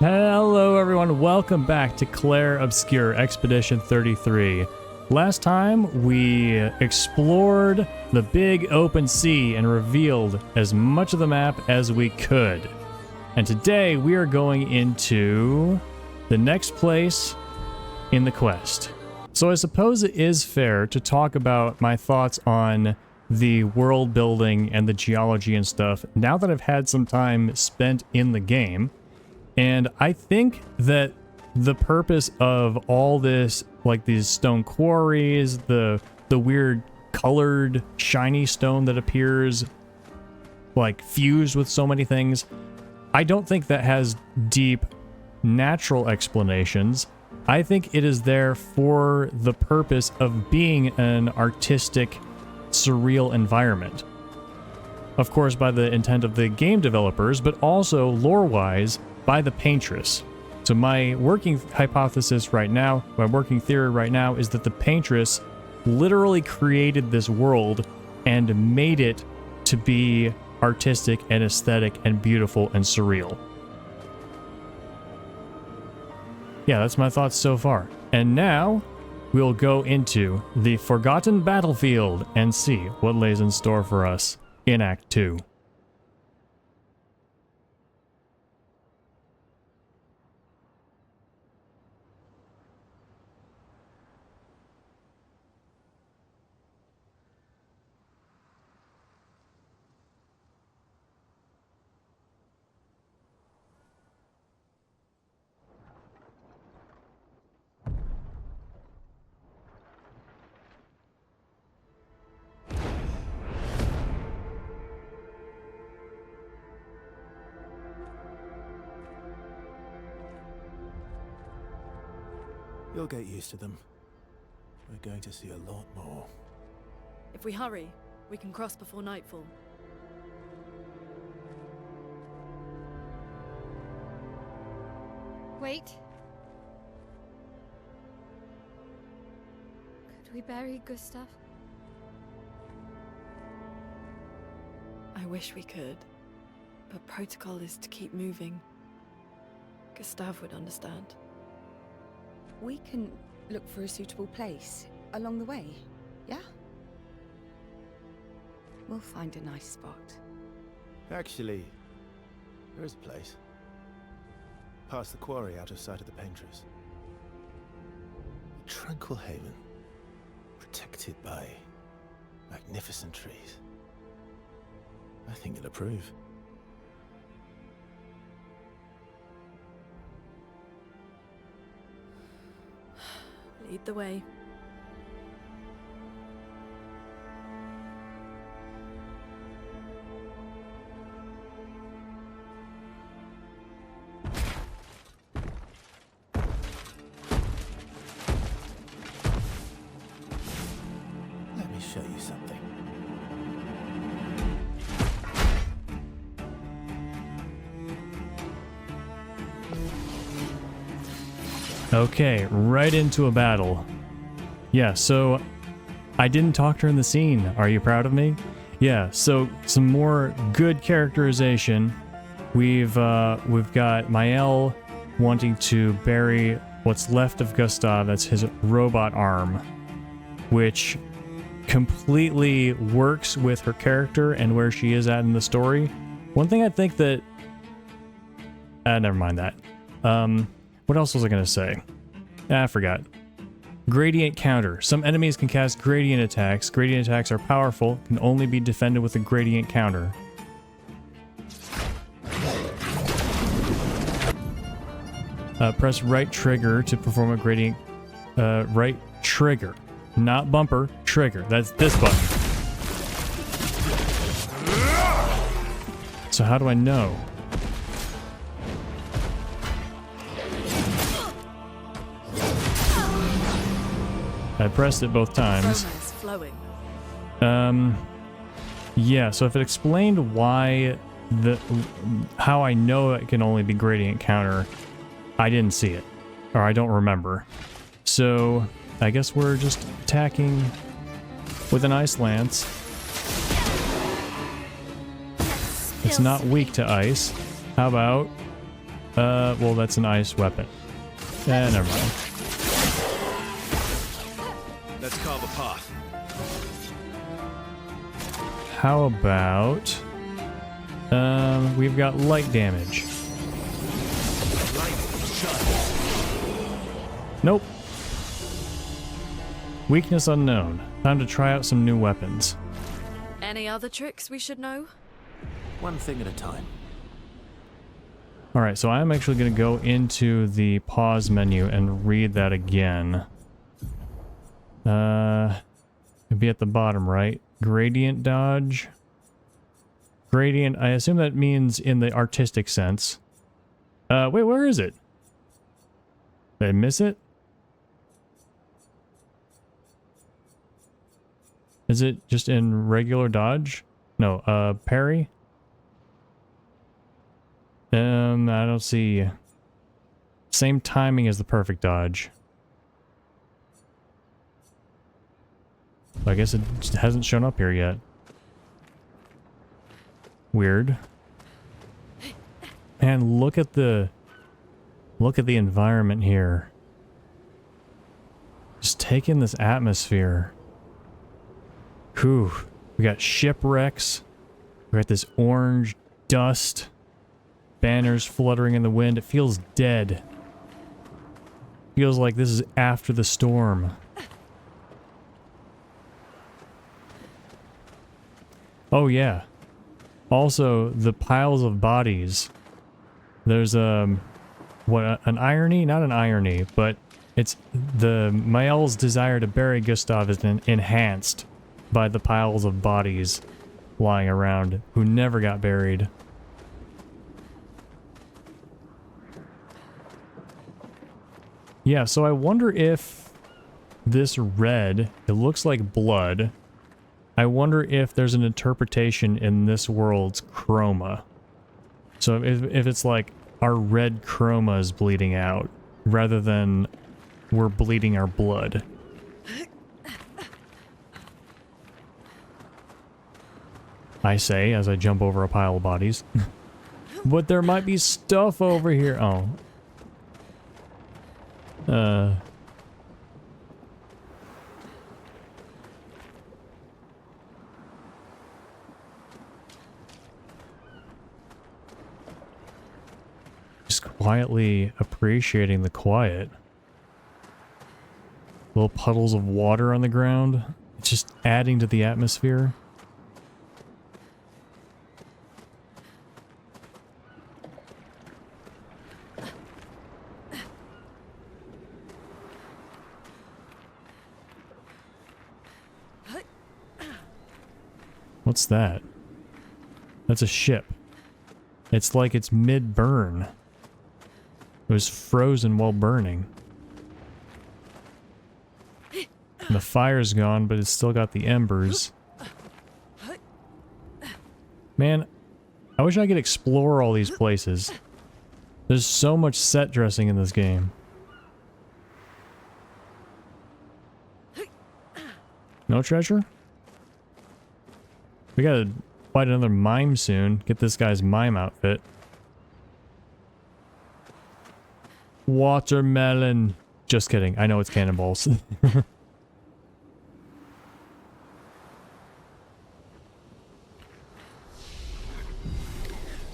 Hello everyone, welcome back to Clair Obscur Expedition 33. Last time we explored the big open sea and revealed as much of the map as we could. And today we are going into the next place in the quest. So I suppose it is fair to talk about my thoughts on the world building and the geology and stuff now that I've had some time spent in the game. And I think that the purpose of all this, like these stone quarries, the weird colored shiny stone that appears like fused with so many things, I don't think that has deep natural explanations. I think it is there for the purpose of being an artistic, surreal environment. Of course, by the intent of the game developers, but also lore-wise, by the Paintress. So my working hypothesis right now, my working theory right now, is that the Paintress literally created this world and made it to be artistic and aesthetic and beautiful and surreal. Yeah, that's my thoughts so far. And now we'll go into the Forgotten Battlefield and see what lays in store for us in Act 2. You'll get used to them. We're going to see a lot more. If we hurry, we can cross before nightfall. Wait. Could we bury Gustav? I wish we could, but protocol is to keep moving. Gustav would understand. We can look for a suitable place along the way, yeah? We'll find a nice spot. Actually, there is a place. Past the quarry out of sight of the Paintress. A tranquil haven, protected by magnificent trees. I think you'll approve. Lead the way. Let me show you something. Okay, right into a battle. Yeah, so I didn't talk during the scene. Are you proud of me? Yeah, so some more good characterization. We've got Mael wanting to bury what's left of Gustav. That's his robot arm, which completely works with her character and where she is at in the story. One thing I think that... never mind that. What else was I going to say? I forgot. Gradient counter. Some enemies can cast gradient attacks. Gradient attacks are powerful, can only be defended with a gradient counter. Press right trigger to perform a gradient... right trigger. Not bumper, trigger. That's this button. So how do I know? I pressed it both times. Flowing. Yeah, so if it explained why how I know it can only be gradient counter, I didn't see it. Or I don't remember. So I guess we're just attacking with an ice lance. It's not weak to ice. How about Well, that's an ice weapon. Never mind. Let's carve a path. How about... we've got light damage. Nope. Weakness unknown. Time to try out some new weapons. Any other tricks we should know? One thing at a time. Alright, so I'm actually going to go into the pause menu and read that again. It'd be at the bottom, right? Gradient dodge. Gradient, I assume that means in the artistic sense. Wait, where is it? Did I miss it? Is it just in regular dodge? No, parry? I don't see... Same timing as the perfect dodge. I guess it just hasn't shown up here yet. Weird. And look at the environment here. Just take in this atmosphere. Whew. We got shipwrecks. We got this orange dust. Banners fluttering in the wind. It feels dead. Feels like this is after the storm. Oh yeah. Also, the piles of bodies. There's what, an irony? Not an irony, but it's the Mael's desire to bury Gustav is enhanced by the piles of bodies lying around who never got buried. Yeah, so I wonder if this red, it looks like blood. I wonder if there's an interpretation in this world's chroma. So if it's like our red chroma is bleeding out, rather than we're bleeding our blood. I say as I jump over a pile of bodies. But there might be stuff over here. Oh. Just quietly appreciating the quiet. Little puddles of water on the ground. It's just adding to the atmosphere. What's that? That's a ship. It's like it's mid-burn. It was frozen while burning. And the fire's gone, but it's still got the embers. Man, I wish I could explore all these places. There's so much set dressing in this game. No treasure? We gotta fight another mime soon. Get this guy's mime outfit. Watermelon. Just kidding. I know it's cannonballs.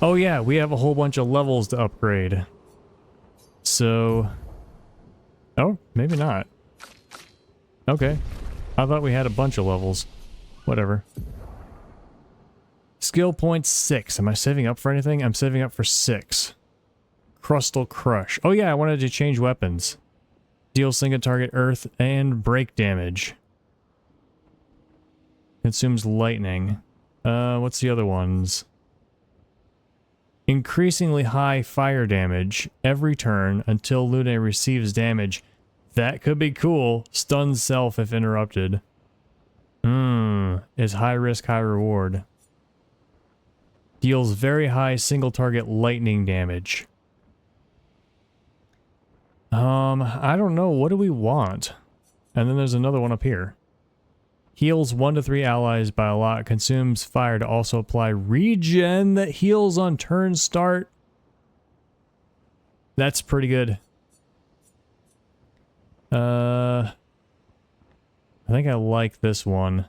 Oh yeah, we have a whole bunch of levels to upgrade. So... Oh, maybe not. Okay. I thought we had a bunch of levels. Whatever. Skill point 6. Am I saving up for anything? I'm saving up for 6. Crustal Crush. Oh yeah, I wanted to change weapons. Deal single target earth and break damage. Consumes lightning. What's the other ones? Increasingly high fire damage every turn until Lune receives damage. That could be cool. Stuns self if interrupted. Is high risk, high reward. Deals very high single target lightning damage. I don't know. What do we want? And then there's another one up here. Heals 1 to 3 allies by a lot. Consumes fire to also apply regen that heals on turn start. That's pretty good. I think I like this one.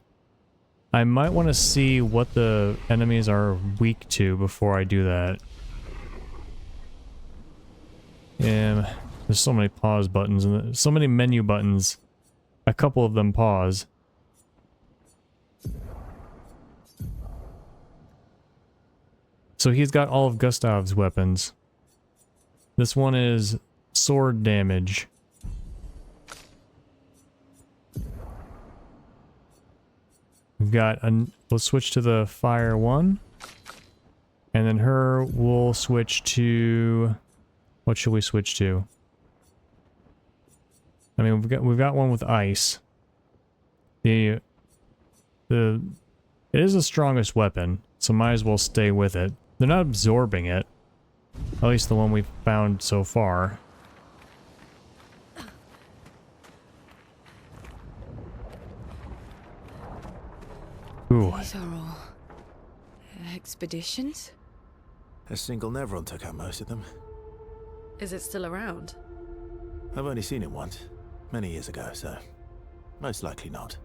I might want to see what the enemies are weak to before I do that. Yeah, there's so many pause buttons and so many menu buttons. A couple of them pause. So he's got all of Gustav's weapons. This one is sword damage. We've got let's switch to the fire one. And then her we'll switch to, what should we switch to? I mean, we've got one with ice. It is the strongest weapon, so might as well stay with it. They're not absorbing it. At least the one we've found so far. Ooh. These are all expeditions? A single Nevron took out most of them. Is it still around? I've only seen it once, many years ago, so most likely not.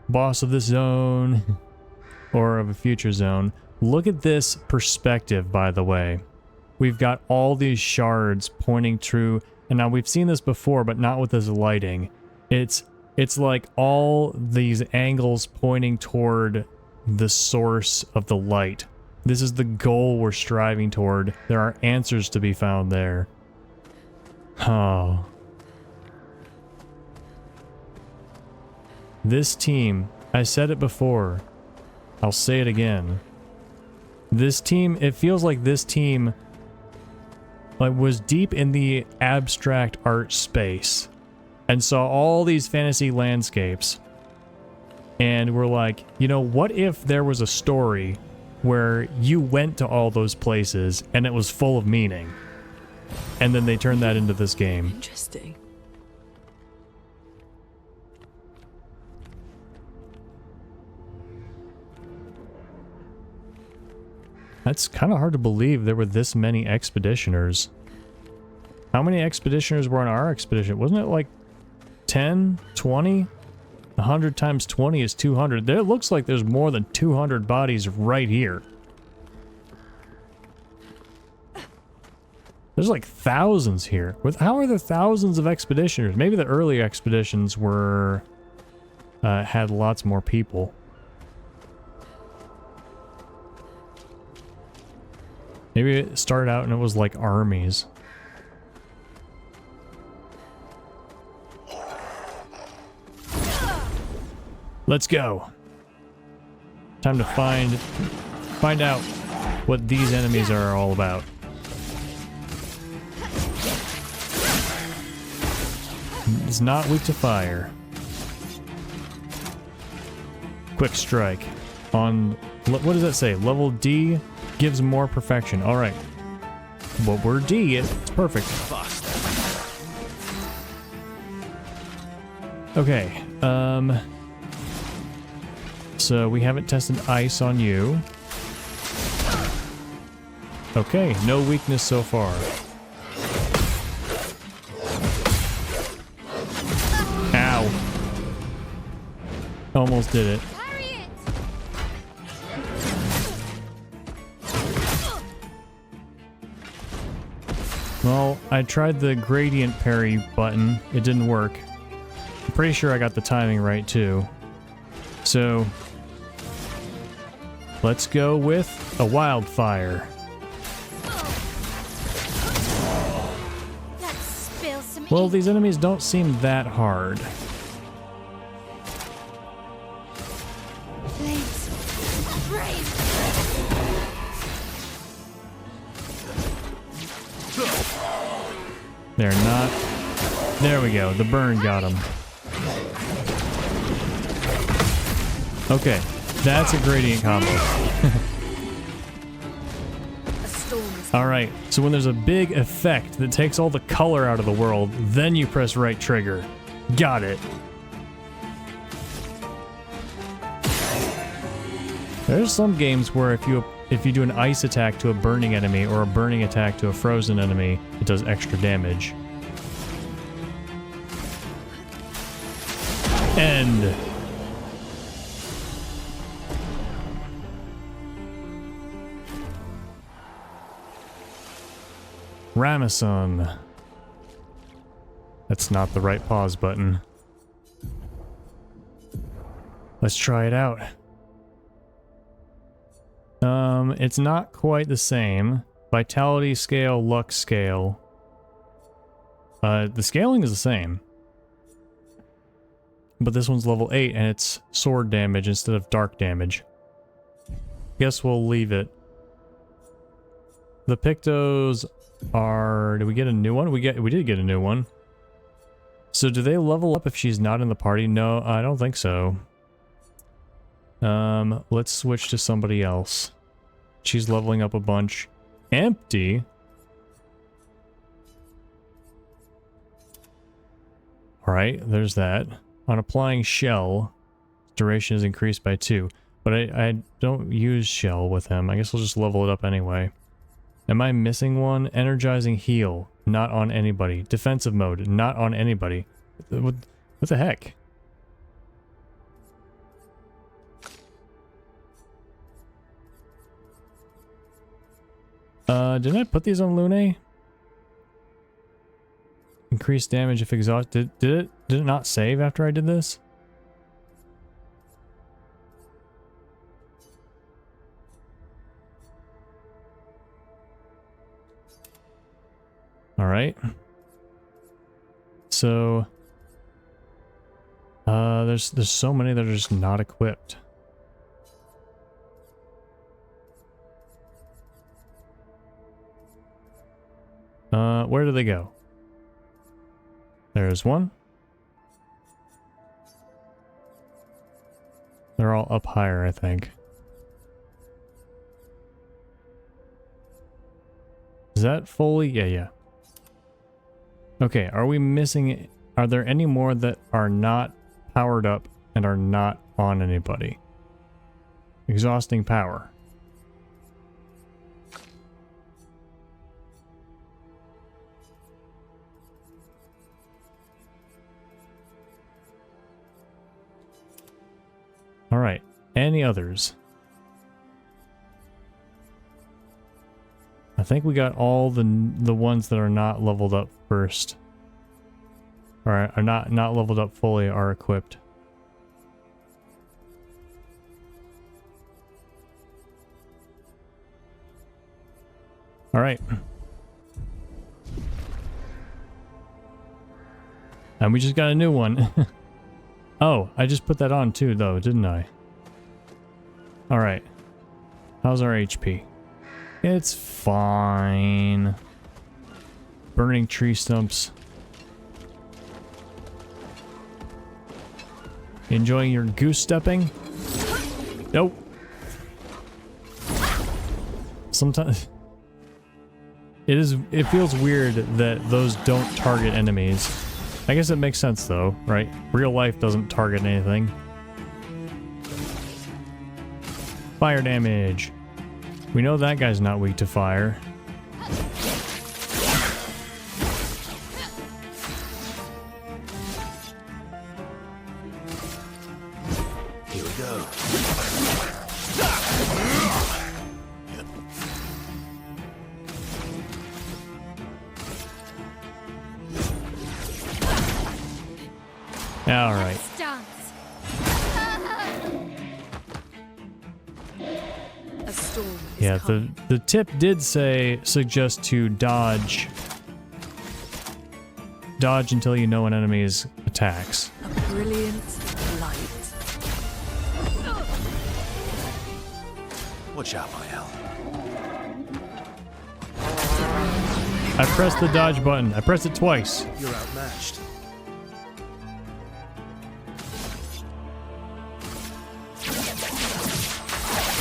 Boss of this zone, or of a future zone. Look at this perspective, by the way. We've got all these shards pointing through, and now we've seen this before, but not with this lighting. It's like all these angles pointing toward the source of the light. This is the goal we're striving toward. There are answers to be found there. Oh. This team, I said it before, I'll say it again. This team, it feels like this team was deep in the abstract art space and saw all these fantasy landscapes and were like, you know, what if there was a story where you went to all those places and it was full of meaning? And then they turned that into this game. Interesting. That's kind of hard to believe there were this many expeditioners. How many expeditioners were on our expedition? Wasn't it like 10, 20? 100 times 20 is 200. There looks like there's more than 200 bodies right here. There's like thousands here. How are there thousands of expeditioners? Maybe the early expeditions were had lots more people. Maybe it started out and it was like armies. Let's go. Time to find out what these enemies are all about. It's not weak to fire. Quick strike. On, what does that say? Level D gives more perfection. Alright. Well, we're D, it's perfect. Okay, so we haven't tested ice on you. Okay, no weakness so far. Ow. Almost did it. Well, I tried the gradient parry button. It didn't work. I'm pretty sure I got the timing right too. So, let's go with a wildfire. Well, these enemies don't seem that hard. They're not. There we go. The burn got him. Okay, that's a gradient combo. Alright, so when there's a big effect that takes all the color out of the world, then you press right trigger. Got it. There's some games where if you if you do an ice attack to a burning enemy or a burning attack to a frozen enemy, it does extra damage. End. Ramison. That's not the right pause button. Let's try it out. It's not quite the same. Vitality scale, luck scale. The scaling is the same. But this one's level 8 and it's sword damage instead of dark damage. Guess we'll leave it. The Pictos are... Did we get a new one? We did get a new one. So do they level up if she's not in the party? No, I don't think so. Let's switch to somebody else. She's leveling up a bunch. Empty? Alright, there's that. On applying shell, duration is increased by 2. But I don't use shell with him. I guess we'll just level it up anyway. Am I missing one? Energizing heal. Not on anybody. Defensive mode. Not on anybody. What the heck? Didn't I put these on Lune? Increased damage if exhausted. Did it not save after I did this? All right. So there's so many that are just not equipped. Where do they go? There's one. They're all up higher, I think. Is that fully? Yeah. Okay, are we missing... Are there any more that are not powered up and are not on anybody? Exhausting power. Alright, any others? I think we got all the ones that are not leveled up first. Or are not leveled up fully are equipped. Alright. And we just got a new one. Oh, I just put that on too though, didn't I? Alright. How's our HP? It's fine. Burning tree stumps. Enjoying your goose stepping? Nope. Sometimes it feels weird that those don't target enemies. I guess it makes sense though, right? Real life doesn't target anything. Fire damage. We know that guy's not weak to fire. Here we go. All right. A storm is Yeah, coming. the tip did say suggest to dodge until you know an enemy's attacks. A brilliant light. Watch out, my hell. I pressed the dodge button. I pressed it twice. You're outmatched.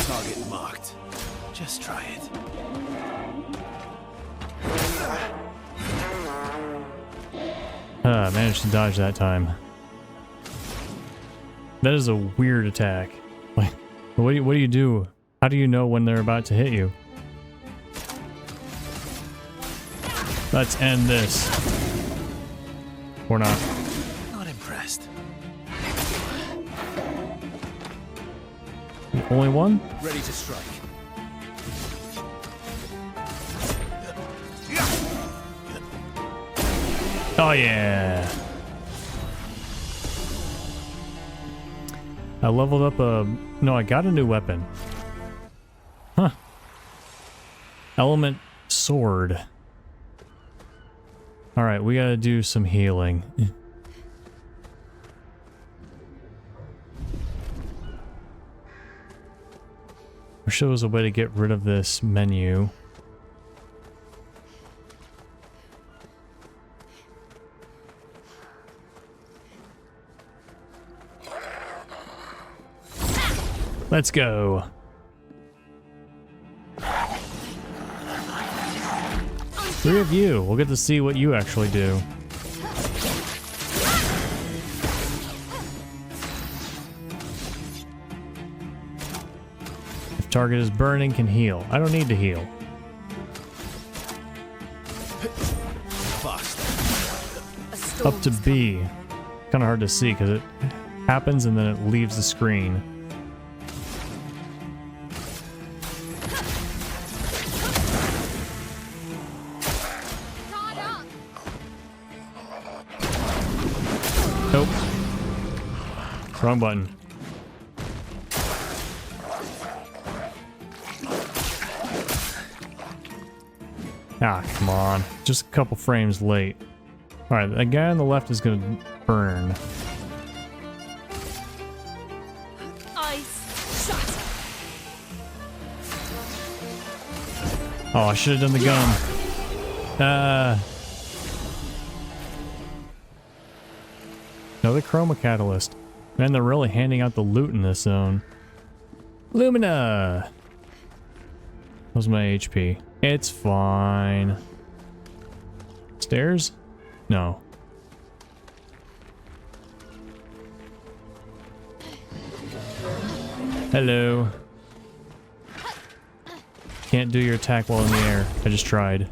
Target marked. Just try it. Managed to dodge that time. That is a weird attack. Like, what do you do? How do you know when they're about to hit you? Let's end this. Or not. Not impressed. Only one? Ready to strike. Oh yeah. I leveled up a... No, I got a new weapon. Huh. Element sword. Alright, we gotta do some healing. Wish there was a way to get rid of this menu. Let's go. Three of you. We'll get to see what you actually do. If target is burning, can heal. I don't need to heal. Up to B. Kind of hard to see because it happens and then it leaves the screen. Nope. Wrong button. Ah, come on. Just a couple frames late. Alright, the guy on the left is gonna burn. Ice shatter. Oh, I should have done the gun. Another chroma catalyst. Man, they're really handing out the loot in this zone. Lumina! How's my HP? It's fine. Stairs? No. Hello. Can't do your attack while in the air. I just tried.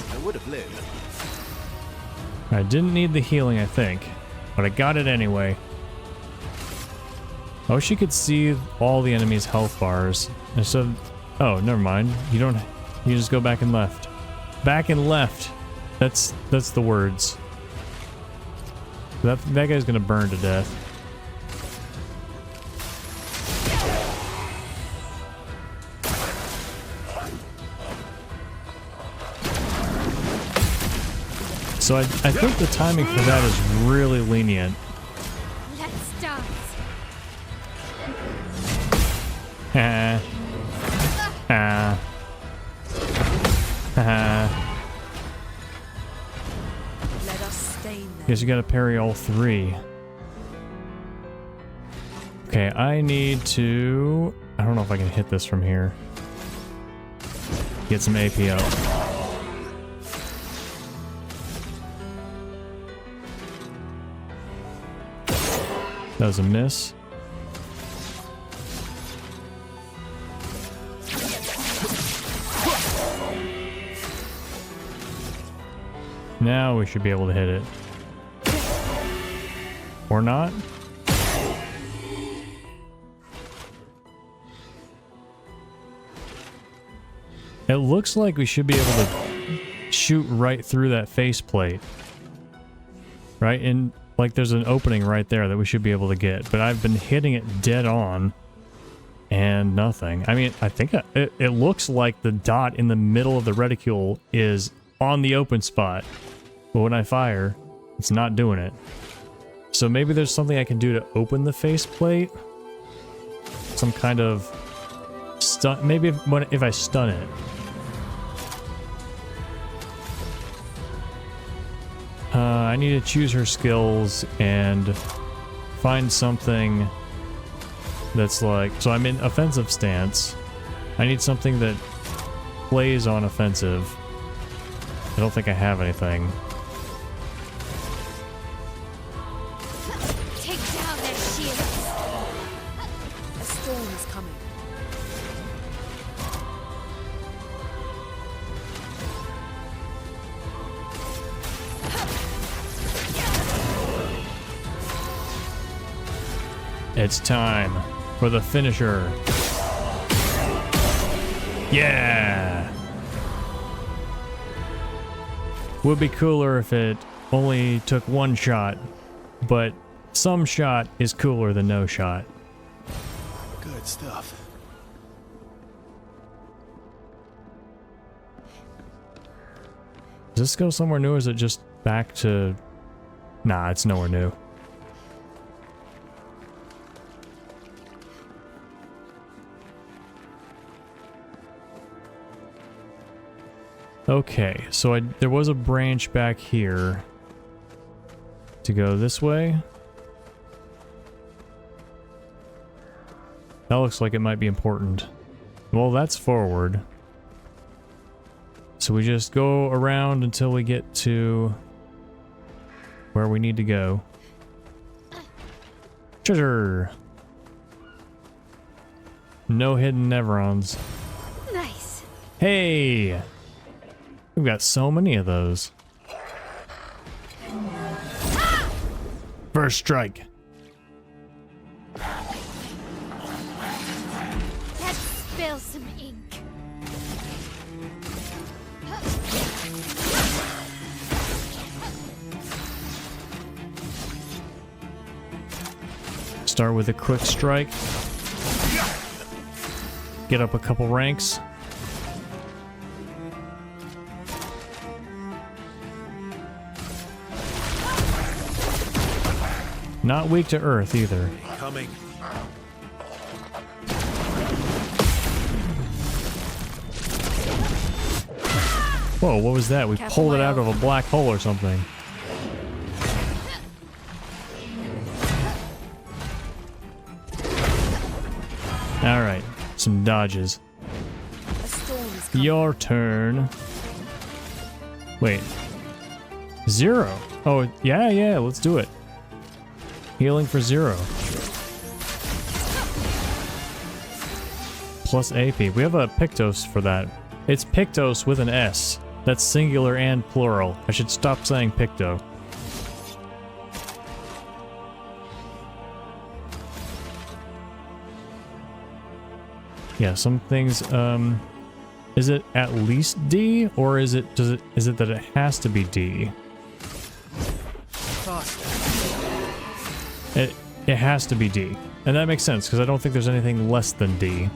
I would have lived. I didn't need the healing, I think, but I got it anyway. I wish you could see all the enemies' health bars. Instead of, oh, never mind. You don't. You just go back and left. Back and left. That's the words. That guy's gonna burn to death. So I think the timing for that is really lenient. Let's dance. Let us stain them. Guess you gotta parry all three. Okay, I need to... I don't know if I can hit this from here. Get some AP out. That was a miss. Now we should be able to hit it. Or not? It looks like we should be able to shoot right through that faceplate. Right? And like there's an opening right there that we should be able to get. But I've been hitting it dead on. And nothing. I mean, I think it looks like the dot in the middle of the reticule is on the open spot. But when I fire, it's not doing it. So maybe there's something I can do to open the faceplate. Some kind of stun. Maybe if I stun it. I need to choose her skills and find something that's like... So I'm in offensive stance. I need something that plays on offensive. I don't think I have anything. Take down their shields. A storm is coming. It's time for the finisher. Yeah! Would be cooler if it only took one shot, but some shot is cooler than no shot. Good stuff. Does this go somewhere new or is it just back to... Nah, it's nowhere new. Okay, so there was a branch back here to go this way. That looks like it might be important. Well, that's forward. So we just go around until we get to where we need to go. Treasure! No hidden Nevrons. Nice. Hey! We've got so many of those. First strike. Let's spill some ink. Start with a quick strike. Get up a couple ranks. Not weak to earth either. Coming. Whoa, what was that? We Careful, pulled it out Lyle. of a black hole or something. Alright, some dodges. A storm is coming. Your turn. Wait. 0. Oh, yeah, let's do it. Healing for 0. Plus AP. We have a Pictos for that. It's Pictos with an S. That's singular and plural. I should stop saying Picto. Yeah, some things, is it at least D, or is it that it has to be D? It has to be D. And that makes sense, because I don't think there's anything less than D.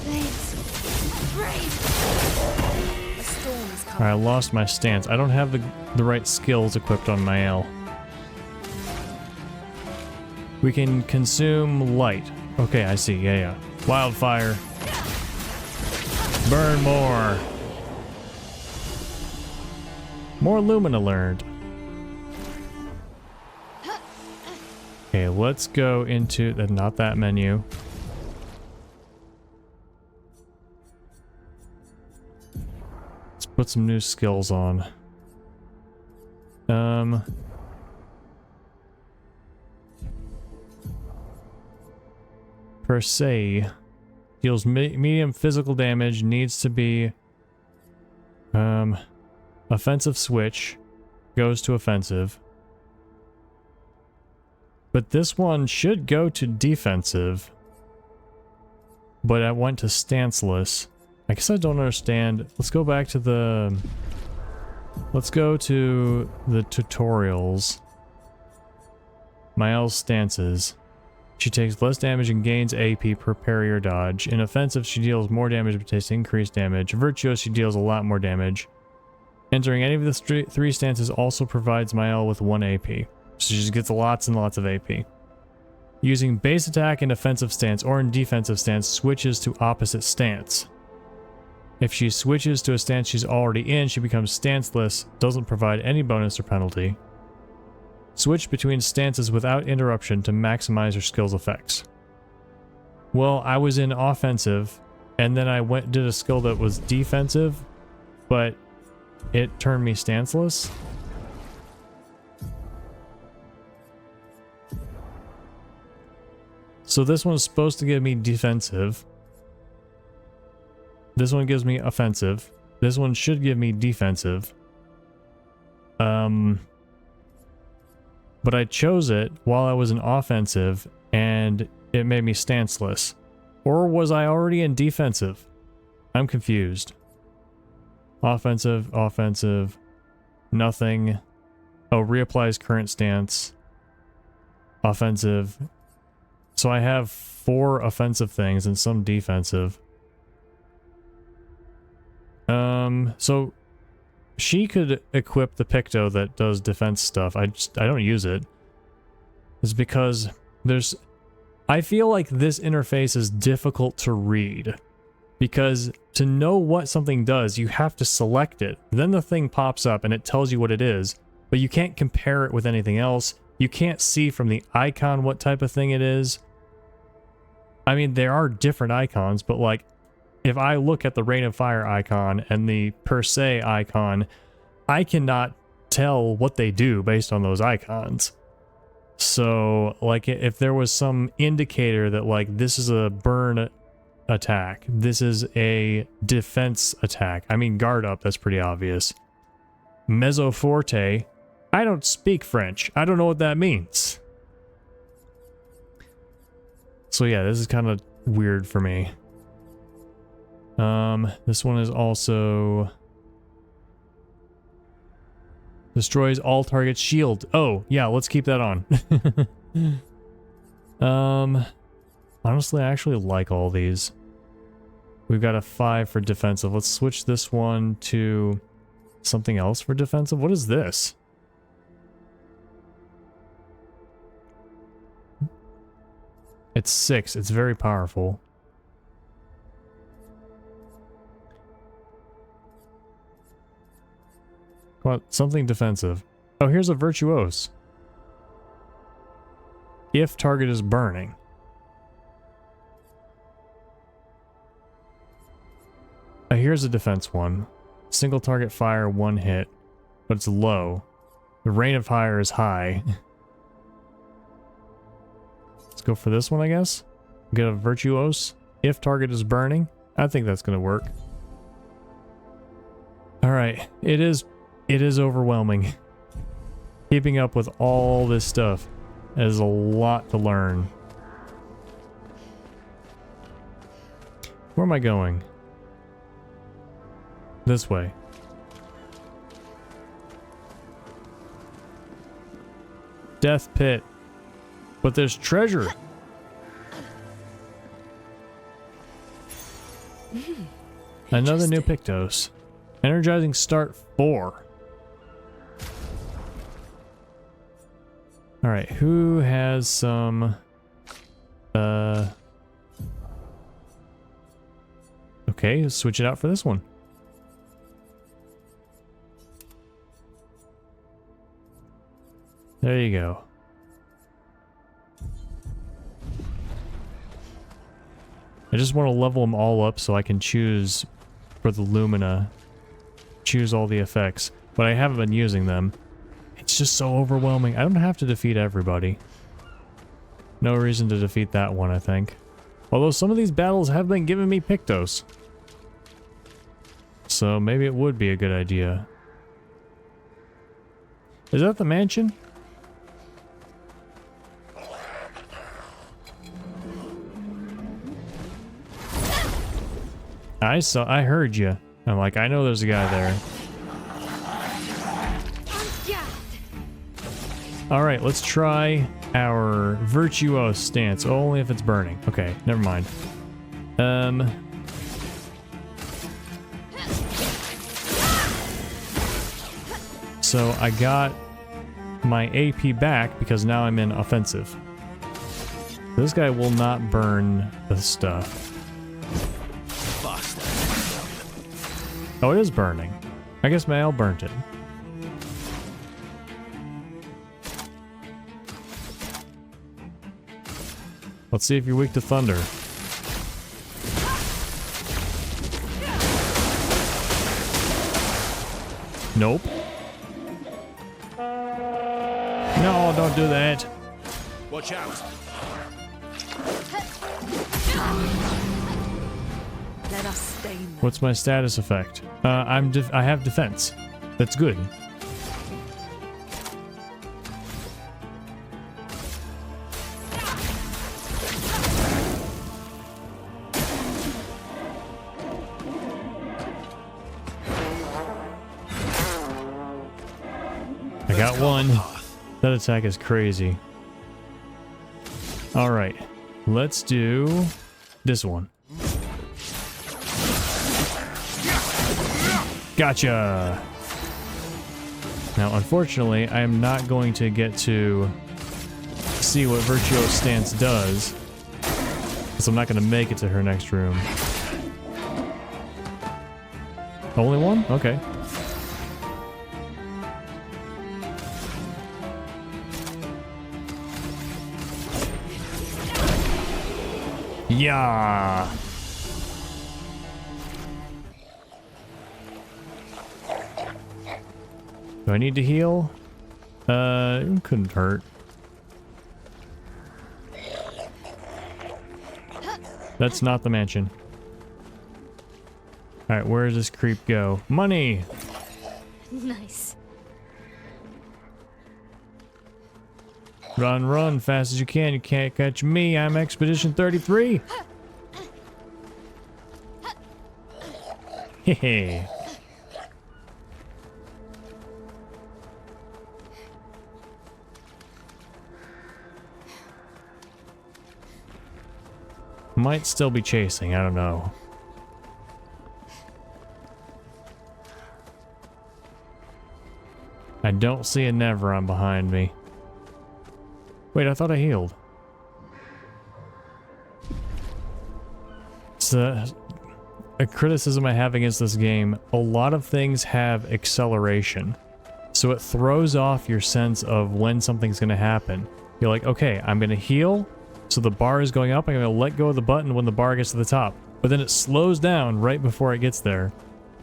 Thanks. Brave. A storm is coming. Alright, I lost my stance. I don't have the right skills equipped on my L. We can consume light. Okay, I see. Yeah. Wildfire. Burn more. More Lumina learned. Okay, let's go into not that menu. Let's put some new skills on. Per se, deals medium physical damage, needs to be offensive switch, goes to offensive. But this one should go to defensive, but I went to stanceless. I guess I don't understand. Let's go back to the tutorials. Mael's stances. She takes less damage and gains AP per parry or dodge. In offensive, she deals more damage but takes increased damage. Virtuous, she deals a lot more damage. Entering any of the three stances also provides Mael with 1 AP. So she just gets lots and lots of AP. Using base attack in offensive stance or in defensive stance switches to opposite stance. If she switches to a stance she's already in, she becomes stanceless, doesn't provide any bonus or penalty. Switch between stances without interruption to maximize your skill's effects. Well, I was in offensive, and then I did a skill that was defensive, but it turned me stanceless. So this one's supposed to give me defensive. This one gives me offensive. This one should give me defensive. But I chose it while I was in offensive, and it made me stanceless. Or was I already in defensive? I'm confused. Offensive, offensive, nothing. Oh, reapplies current stance. Offensive. So I have 4 offensive things and some defensive. So she could equip the Picto that does defense stuff. I don't use it. It's because I feel like this interface is difficult to read. Because to know what something does, you have to select it. Then the thing pops up and it tells you what it is, but you can't compare it with anything else. You can't see from the icon what type of thing it is. I mean, there are different icons, but like, if I look at the Rain of Fire icon and the per se icon, I cannot tell what they do based on those icons. So, like, if there was some indicator that, like, this is a burn attack, this is a defense attack. I mean, guard up, that's pretty obvious. Mezzo forte, I don't speak French. I don't know what that means. So yeah, this is kind of weird for me. This one is also destroys all targets' shield. Oh, yeah, let's keep that on. Honestly, I actually like all these. We've got a 5 for defensive. Let's switch this one to something else for defensive. What is this? It's 6. It's very powerful. Well, something defensive. Oh, here's a virtuose. If target is burning. Here's a defense one. Single target fire, 1 hit, but it's low. The Rain of Fire is high. Let's go for this one, I guess. Get a virtuose. If target is burning. I think that's going to work. Alright, it is overwhelming. Keeping up with all this stuff is a lot to learn. Where am I going? This way. Death pit. But there's treasure. Another new Pictos. Energizing start 4. Alright, who has some... Okay, let's switch it out for this one. There you go. I just want to level them all up so I can choose for the Lumina. Choose all the effects. But I haven't been using them. It's just so overwhelming. I don't have to defeat everybody. No reason to defeat that one, I think. Although some of these battles have been giving me Pictos. So maybe it would be a good idea. Is that the mansion? I heard you. I'm like, I know there's a guy there. Alright, let's try our virtuose stance. Only if it's burning. Okay, never mind. So I got my AP back because now I'm in offensive. This guy will not burn the stuff. Oh, it is burning. I guess my ale burnt it. Let's see if you're weak to thunder. Nope. No, don't do that. Watch out! Let us stain them. What's my status effect? I have defense. That's good. I got one. That attack is crazy. All right, let's do this one. Gotcha! Now, unfortunately, I am not going to get to see what Virtuo's Stance does, so I'm not going to make it to her next room. Only one? Okay. Yeah! Do I need to heal? It couldn't hurt. That's not the mansion. Alright, where does this creep go? Money! Nice. Run, run, fast as you can. You can't catch me. I'm Expedition 33. Hehe. Might still be chasing, I don't know. I don't see a Neveron behind me. Wait, I thought I healed. It's a criticism I have against this game. A lot of things have acceleration. So it throws off your sense of when something's going to happen. You're like, okay, I'm going to heal. So the bar is going up. I'm going to let go of the button when the bar gets to the top. But then it slows down right before it gets there.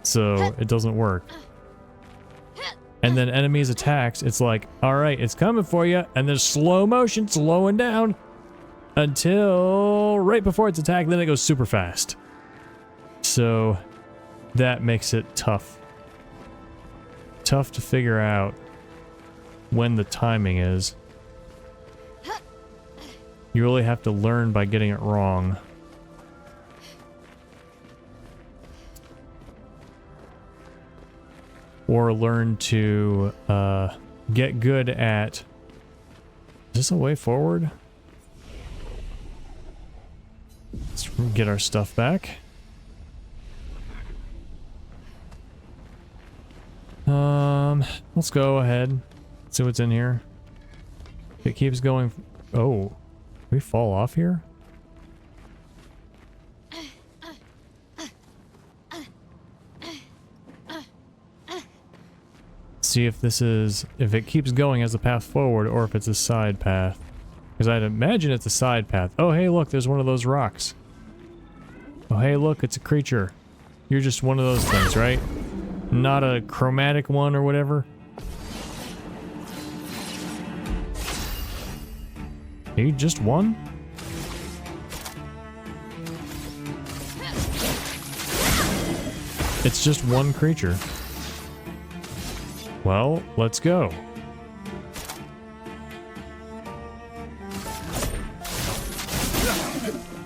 So it doesn't work. And then enemies attacks, it's like, alright, it's coming for you. And there's slow motion, slowing down. Until right before it's attacked, then it goes super fast. So that makes it tough. Tough to figure out when the timing is. You really have to learn by getting it wrong. Or learn to get good at... Is this a way forward? Let's get our stuff back. Let's go ahead. See what's in here. It keeps going... Oh. We fall off here? See if this is... If it keeps going as a path forward or if it's a side path. Because I'd imagine it's a side path. Oh, hey, look, there's one of those rocks. Oh, hey, look, it's a creature. You're just one of those things, right? Not a chromatic one or whatever. Are you just one? It's just one creature. Well, let's go.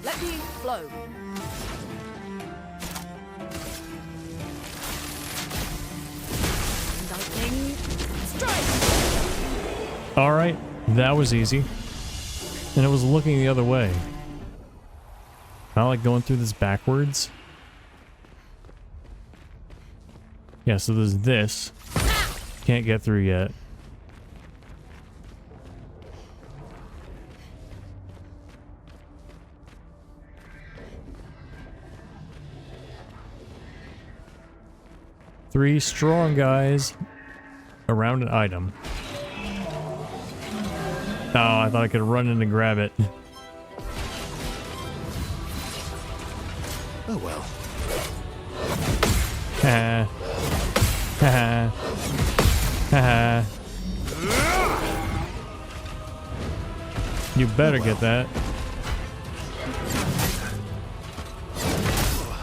Let the ink flow. Lightning strike. All right, that was easy. And it was looking the other way. I like going through this backwards. Yeah, so there's this. Can't get through yet. 3 strong guys around an item. Oh, I thought I could run in and grab it. Oh well. Ha ha ha. You better get that.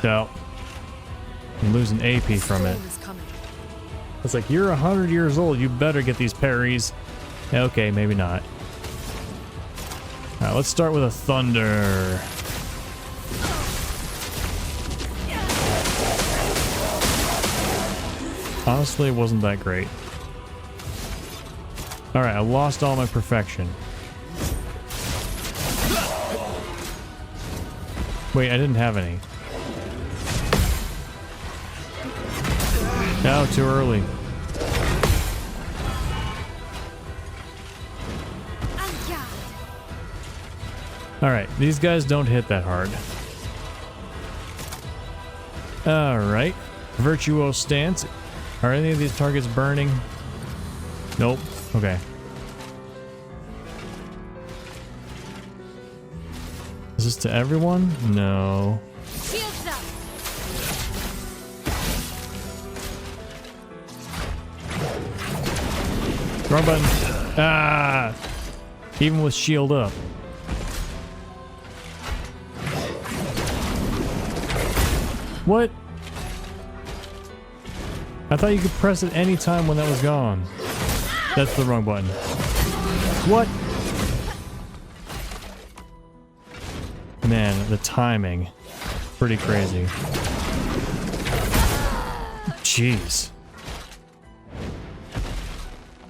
No. I'm losing AP from it. It's like, you're 100 years old, you better get these parries. Okay, maybe not. Alright, let's start with a thunder. Honestly, it wasn't that great. Alright, I lost all my perfection. Wait, I didn't have any. No, too early. Alright, these guys don't hit that hard. Alright. Virtuo stance. Are any of these targets burning? Nope. Okay. Is this to everyone? No. Shields up. Wrong button. Ah! Even with shield up. What? I thought you could press it any time when that was gone. That's the wrong button. What? Man, the timing. Pretty crazy. Jeez.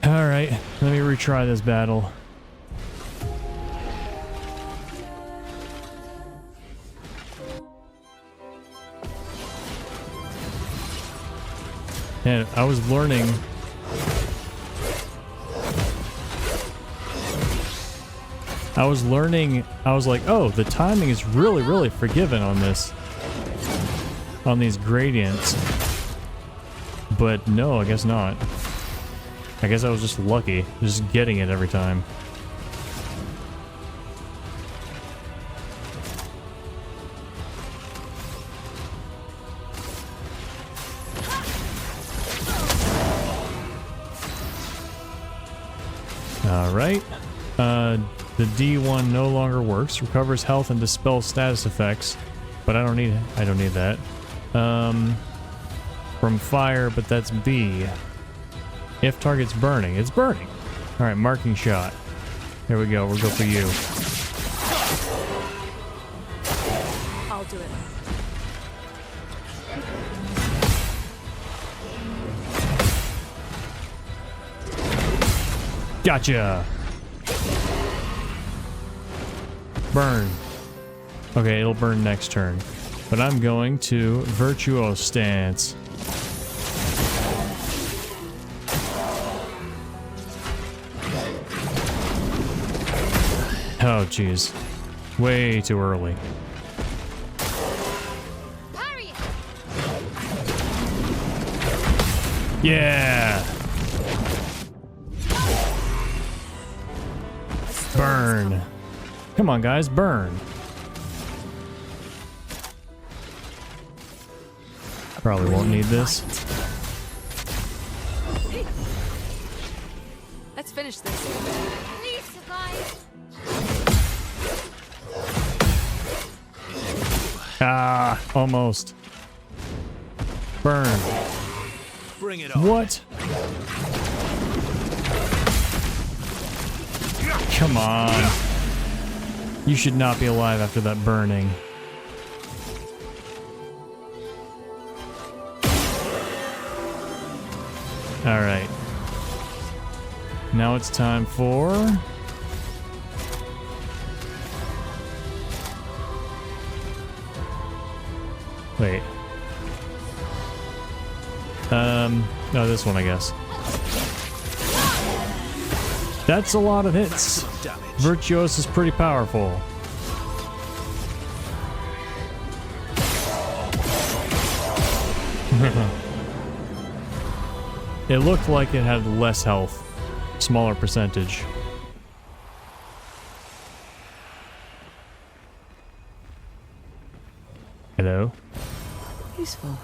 Alright, let me retry this battle. And I was learning. I was like, oh, the timing is really forgiven on this. On these gradients. But no, I guess not. I guess I was just lucky, just getting it every time. Alright. The D1 no longer works. Recovers health and dispels status effects. But I don't need that. From fire, but that's B. If target's burning. It's burning! Alright, marking shot. There we go. We'll go for you. I'll do it. Gotcha! Burn. Okay, it'll burn next turn. But I'm going to Virtuo Stance. Oh, jeez. Way too early. Yeah! Burn. Come on, guys, burn. Probably won't need this. Let's finish this. Please survive. Ah, almost. Burn. Bring it on. What? Come on. You should not be alive after that burning. Alright. Now it's time for... Wait. No, this one, I guess. That's a lot of hits. Virtuos is pretty powerful. It looked like it had less health, smaller percentage. Hello? Useful.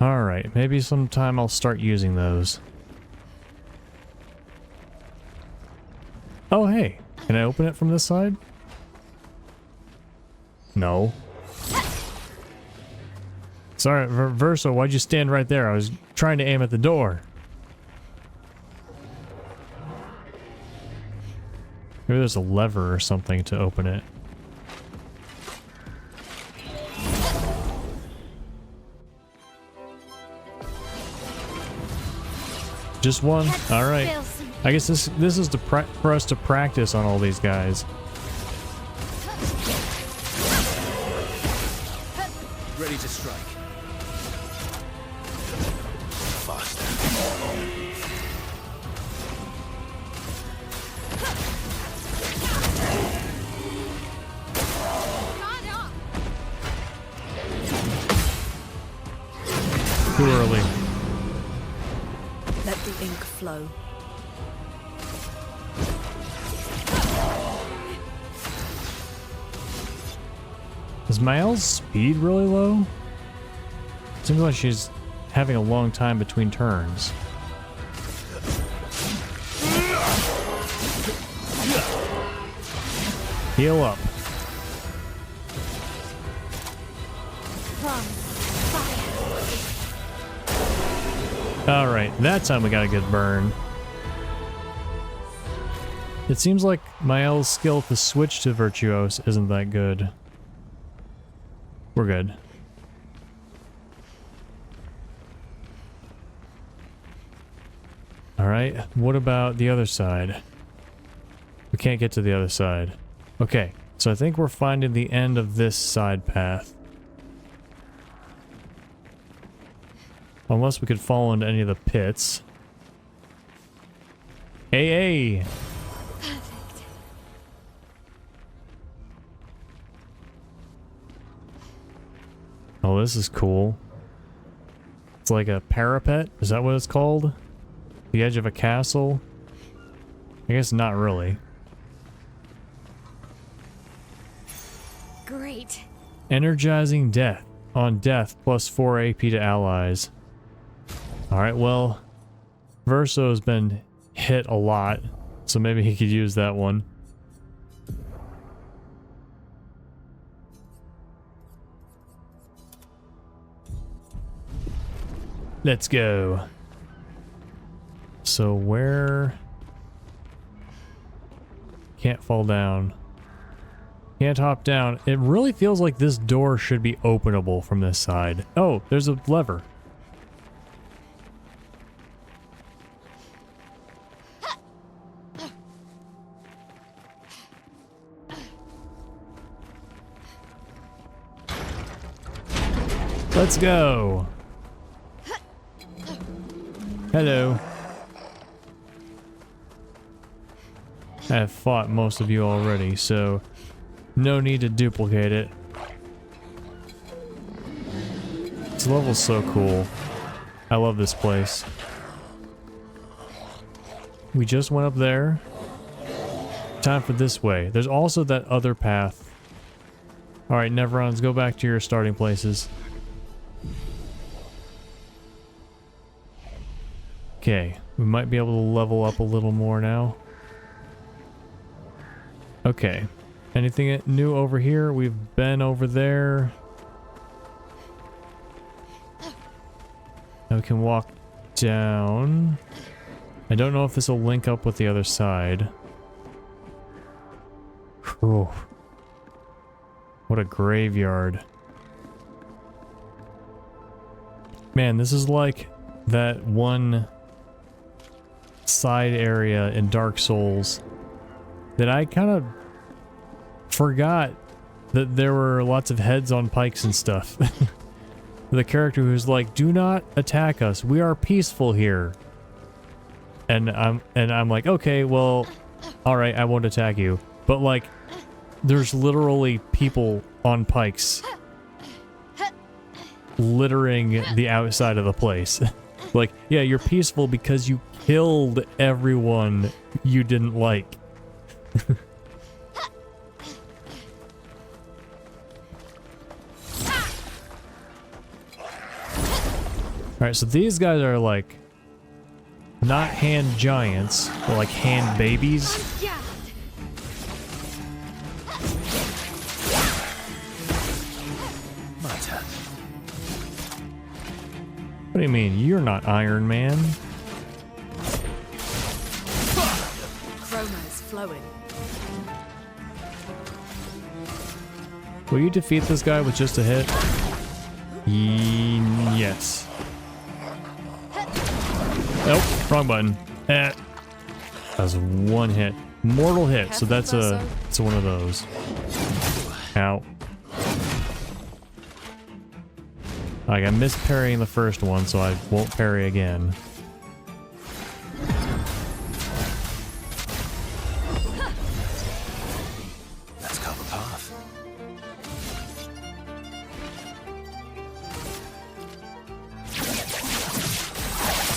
Alright, maybe sometime I'll start using those. Oh, hey. Can I open it from this side? No. Sorry, Verso, why'd you stand right there? I was trying to aim at the door. Maybe there's a lever or something to open it. Just one? Alright. I guess this is to for us to practice on all these guys. Ready to strike. Faster. Too early. Let the ink flow. Is Mael's speed really low? Seems like she's having a long time between turns. Heal up. Alright, that time we got a good burn. It seems like Mael's skill to switch to Virtuose isn't that good. We're good. Alright, what about the other side? We can't get to the other side. Okay, so I think we're finding the end of this side path. Unless we could fall into any of the pits. Hey, hey! Oh, this is cool. It's like a parapet? Is that what it's called? The edge of a castle? I guess not really. Great. Energizing death. On death, plus 4 AP to allies. Alright, well, Verso's been hit a lot, so maybe he could use that one. Let's go. So where... Can't fall down. Can't hop down. It really feels like this door should be openable from this side. Oh, there's a lever. Let's go. Hello. I have fought most of you already, so no need to duplicate it. This level's so cool. I love this place. We just went up there. Time for this way. There's also that other path. Alright, Neverons, go back to your starting places. Okay, we might be able to level up a little more now. Okay. Anything new over here? We've been over there. Now we can walk down. I don't know if this will link up with the other side. Whew. What a graveyard. Man, this is like that one side area in Dark Souls that I kind of forgot that there were lots of heads on pikes and stuff. The character who's like, "Do not attack us. We are peaceful here." And I'm like, "Okay, well, all right, I won't attack you." But like, there's literally people on pikes. littering the outside of the place. Like, yeah, you're peaceful because you killed everyone you didn't like. Alright, so these guys are like not hand giants, but like hand babies. What do you mean? You're not Iron Man. Chroma is flowing. Will you defeat this guy with just a hit? Yes. Nope, wrong button. That was one hit. Mortal hit, so that's it's one of those. Ow. Like, I missed parrying the first one, so I won't parry again. Let's carve a path.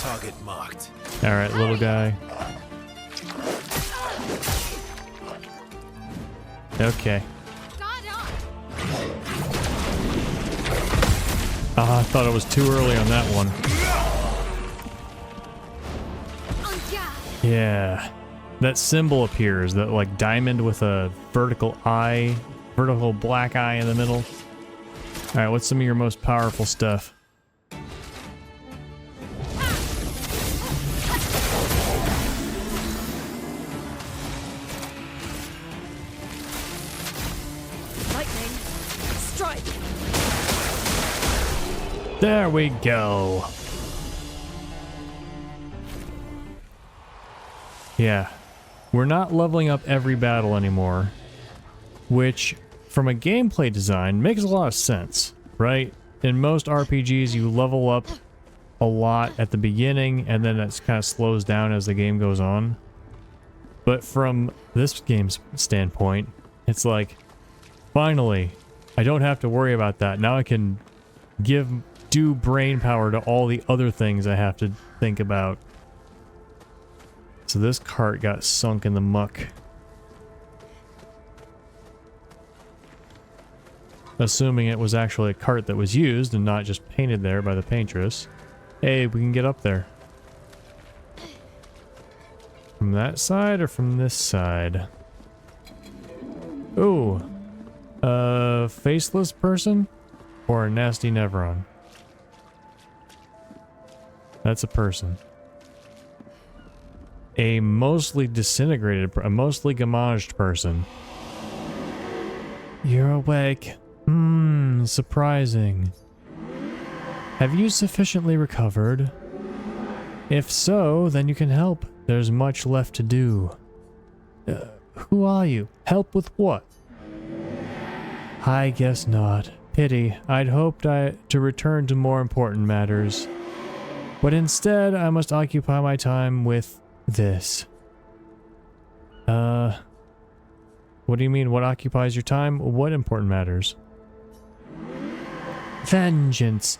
Target marked. Alright, little guy. Okay. I thought it was too early on that one. Yeah. That symbol appears, that like diamond with a vertical eye, vertical black eye in the middle. Alright, what's some of your most powerful stuff? Lightning. Strike. There we go. Yeah. We're not leveling up every battle anymore, which, from a gameplay design, makes a lot of sense, right? In most RPGs, you level up a lot at the beginning, and then that kind of slows down as the game goes on. But from this game's standpoint, it's like, finally, I don't have to worry about that. Now I can do brain power to all the other things I have to think about. So this cart got sunk in the muck. Assuming it was actually a cart that was used and not just painted there by the paintress. Hey, we can get up there. From that side or from this side? Ooh. A faceless person? Or a nasty Nevron? That's a person. A mostly disintegrated, a mostly gamaged person. You're awake. Surprising. Have you sufficiently recovered? If so, then you can help. There's much left to do. Who are you? Help with what? I guess not. Pity. I'd hoped to return to more important matters. But instead, I must occupy my time with this. What do you mean, what occupies your time? What important matters? Vengeance.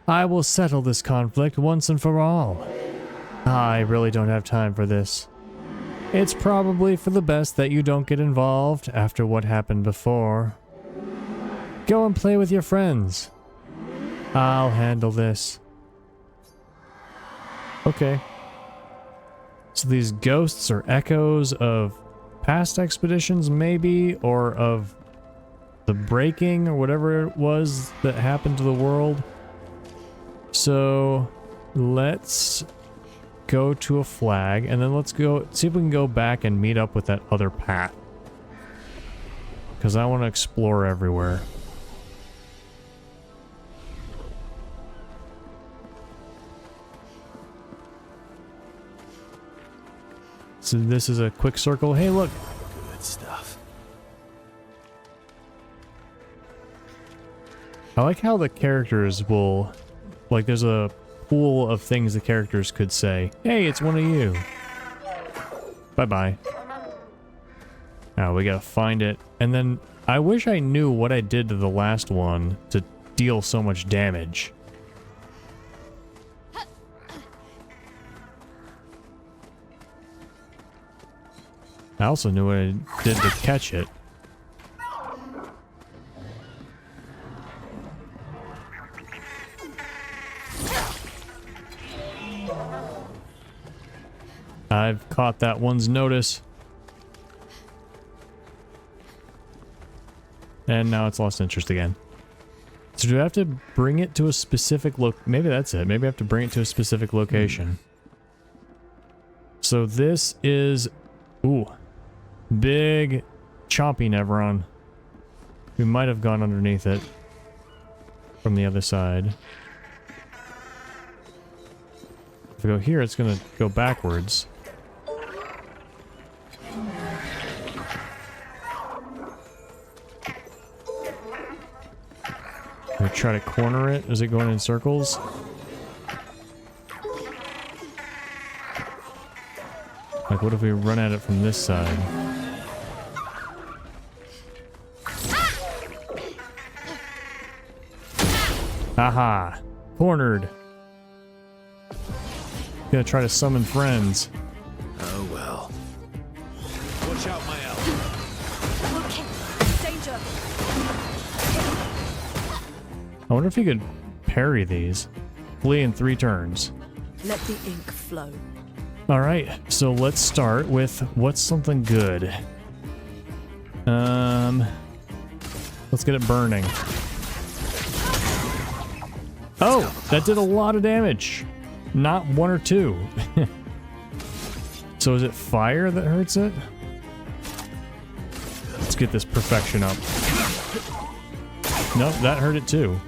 I will settle this conflict once and for all. I really don't have time for this. It's probably for the best that you don't get involved after what happened before. Go and play with your friends. I'll handle this. Okay. So these ghosts are echoes of past expeditions, maybe, or of the breaking or whatever it was that happened to the world. So let's go to a flag, and then let's go see if we can go back and meet up with that other path. Because I want to explore everywhere. So this is a quick circle. Hey, look. Good stuff. I like how the characters will... Like, there's a pool of things the characters could say. Hey, it's one of you. Bye-bye. Now we gotta find it. And then, I wish I knew what I did to the last one to deal so much damage. I also knew what I did to catch it. I've caught that one's notice. And now it's lost interest again. So do I have to bring it to a specific maybe that's it. Maybe I have to bring it to a specific location. So this is... Ooh. Big chompy Nevron. We might have gone underneath it from the other side. If we go here, it's going to go backwards. We try to corner it. Is it going in circles? Like, what if we run at it from this side? Aha! Cornered! Gonna try to summon friends. Oh well. Watch out, my elf. Okay, danger. I wonder if you could parry these. Flee in 3 turns. Let the ink flow. Alright, so let's start with what's something good. Let's get it burning. Oh, that did a lot of damage. Not 1 or 2. So is it fire that hurts it? Let's get this perfection up. Nope, that hurt it too.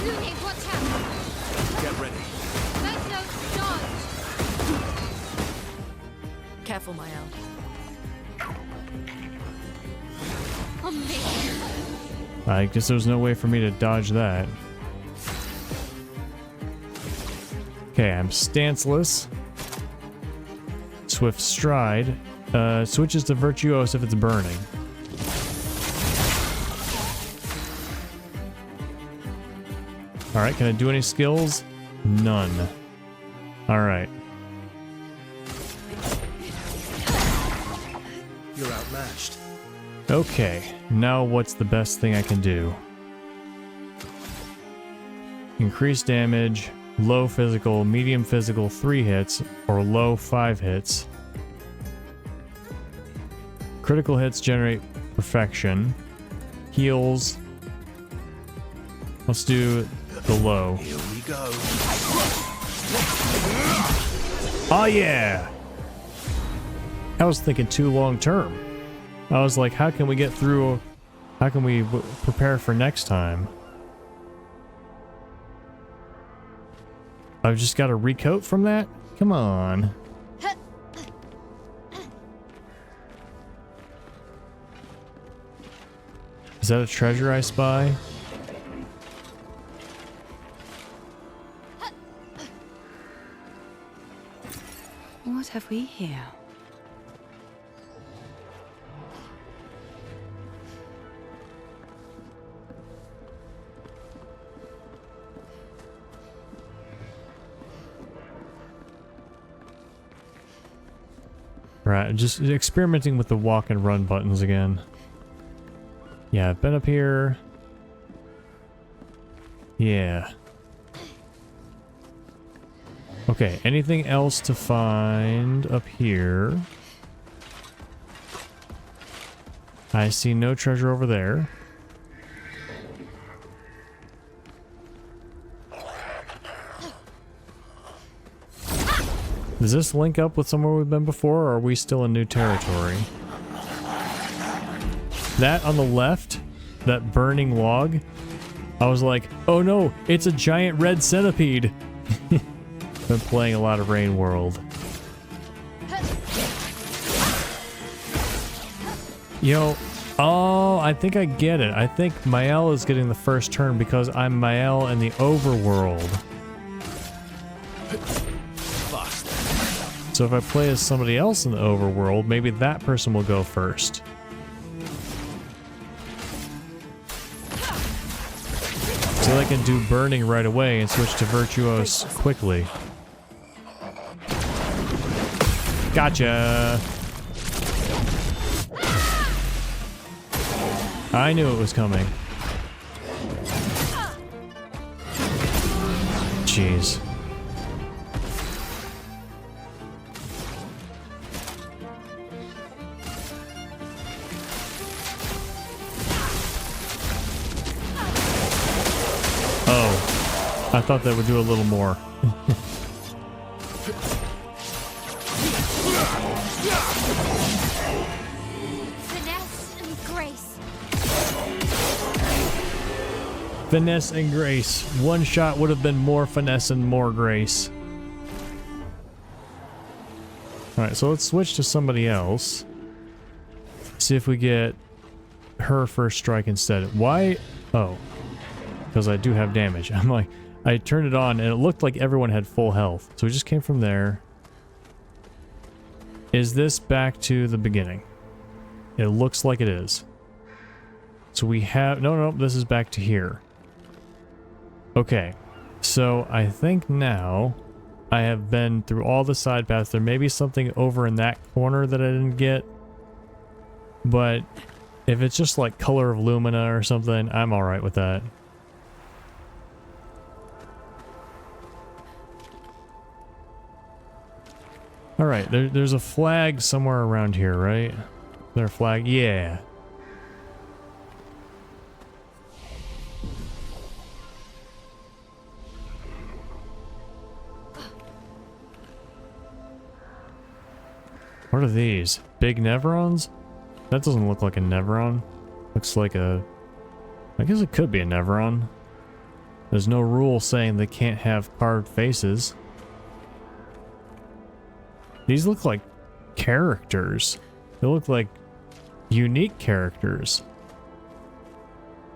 Looney, watch out! Get ready. Nice note, dodge! Careful, my elf. Amazing! I guess there was no way for me to dodge that. Okay, I'm stanceless. Swift stride. Switches to virtuose if it's burning. Alright, can I do any skills? None. Alright. You're outmatched. Okay, now what's the best thing I can do? Increase damage, low physical, medium physical 3 hits, or low 5 hits. Critical hits generate perfection. Heals. Let's do the low. Here we go. Oh yeah! I was thinking too long term. I was like, how can we get through? How can we prepare for next time? I've just got to recoat from that? Come on. Is that a treasure I spy? What have we here? Right, just experimenting with the walk and run buttons again. Yeah, I've been up here. Yeah. Okay, anything else to find up here? I see no treasure over there. Does this link up with somewhere we've been before, or are we still in new territory? That on the left, that burning log, I was like, oh no, it's a giant red centipede. Been playing a lot of Rain World. Oh, I think I get it. I think Mael is getting the first turn because I'm Mael in the overworld. So if I play as somebody else in the overworld, maybe that person will go first. can do burning right away and switch to virtuose quickly. Gotcha! I knew it was coming. Jeez. Oh, I thought that would do a little more. Finesse and grace. Finesse and grace. One shot would have been more finesse and more grace. Alright, so let's switch to somebody else. See if we get her first strike instead. Why? Oh. Because I do have damage. I'm like, I turned it on and it looked like everyone had full health. So we just came from there. Is this back to the beginning? It looks like it is. So we have... No, this is back to here. Okay. So I think now I have been through all the side paths. There may be something over in that corner that I didn't get. But if it's just like Color of Lumina or something, I'm alright with that. Alright, there's a flag somewhere around here, right? Is there a flag? Yeah. What are these? Big Nevrons? That doesn't look like a Nevron. Looks like a... I guess it could be a Nevron. There's no rule saying they can't have carved faces. These look like characters. They look like unique characters.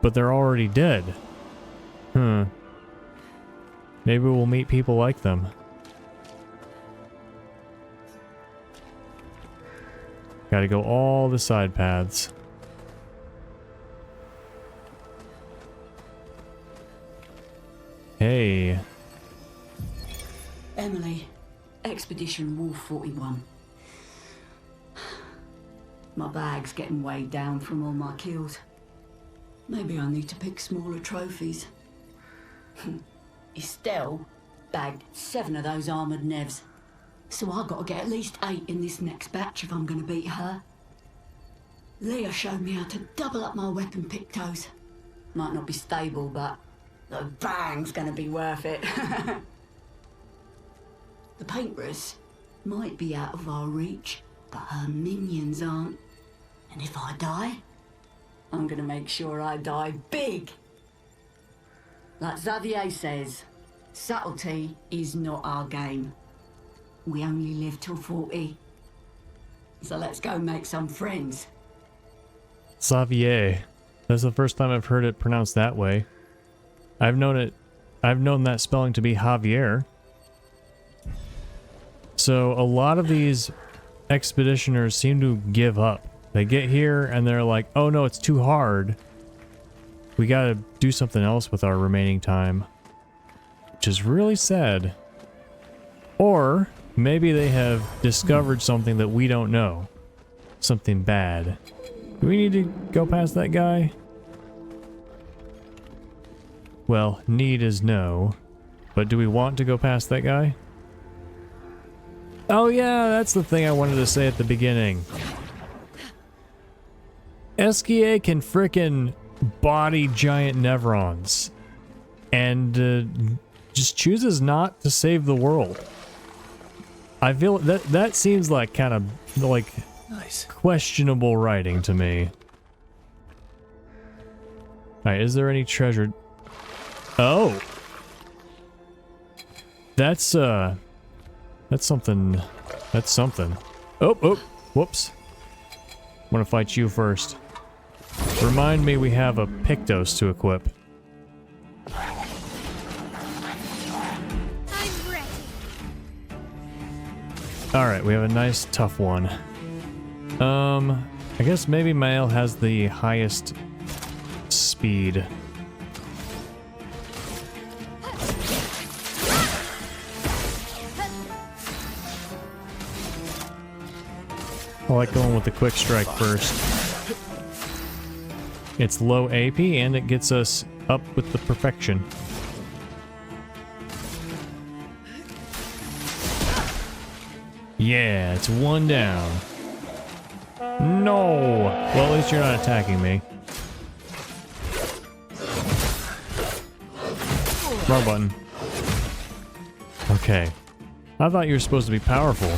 But they're already dead. Maybe we'll meet people like them. Gotta go all the side paths. Hey. Emily, Expedition Wolf 41. My bag's getting weighed down from all my kills. Maybe I need to pick smaller trophies. Estelle bagged 7 of those armoured nevs. So I gotta get at least 8 in this next batch if I'm gonna beat her. Leah showed me how to double up my weapon pictos. Might not be stable, but the bang's gonna be worth it. The Paintress might be out of our reach, but her minions aren't. And if I die, I'm gonna make sure I die big. Like Xavier says, subtlety is not our game. We only live till 40. So let's go make some friends. Xavier. That's the first time I've heard it pronounced that way. I've known that spelling to be Javier. So a lot of these expeditioners seem to give up. They get here and they're like, oh no, it's too hard. We gotta do something else with our remaining time. Which is really sad. Or maybe they have discovered something that we don't know. Something bad. Do we need to go past that guy? Well, need is no. But do we want to go past that guy? Oh yeah, that's the thing I wanted to say at the beginning. SKA can frickin' body giant Nevrons. And just chooses not to save the world. I feel that seems like kind of like Nice. questionable writing to me. Alright, is there any treasure? Oh! That's something. That's something. Oh, whoops. I'm gonna fight you first. Remind me we have a Pictos to equip. I'm ready. Alright, we have a nice tough one. I guess maybe Mael has the highest speed. I like going with the quick strike first. It's low AP and it gets us up with the perfection. Yeah, it's one down. No! Well, at least you're not attacking me. Wrong button. Okay. I thought you were supposed to be powerful.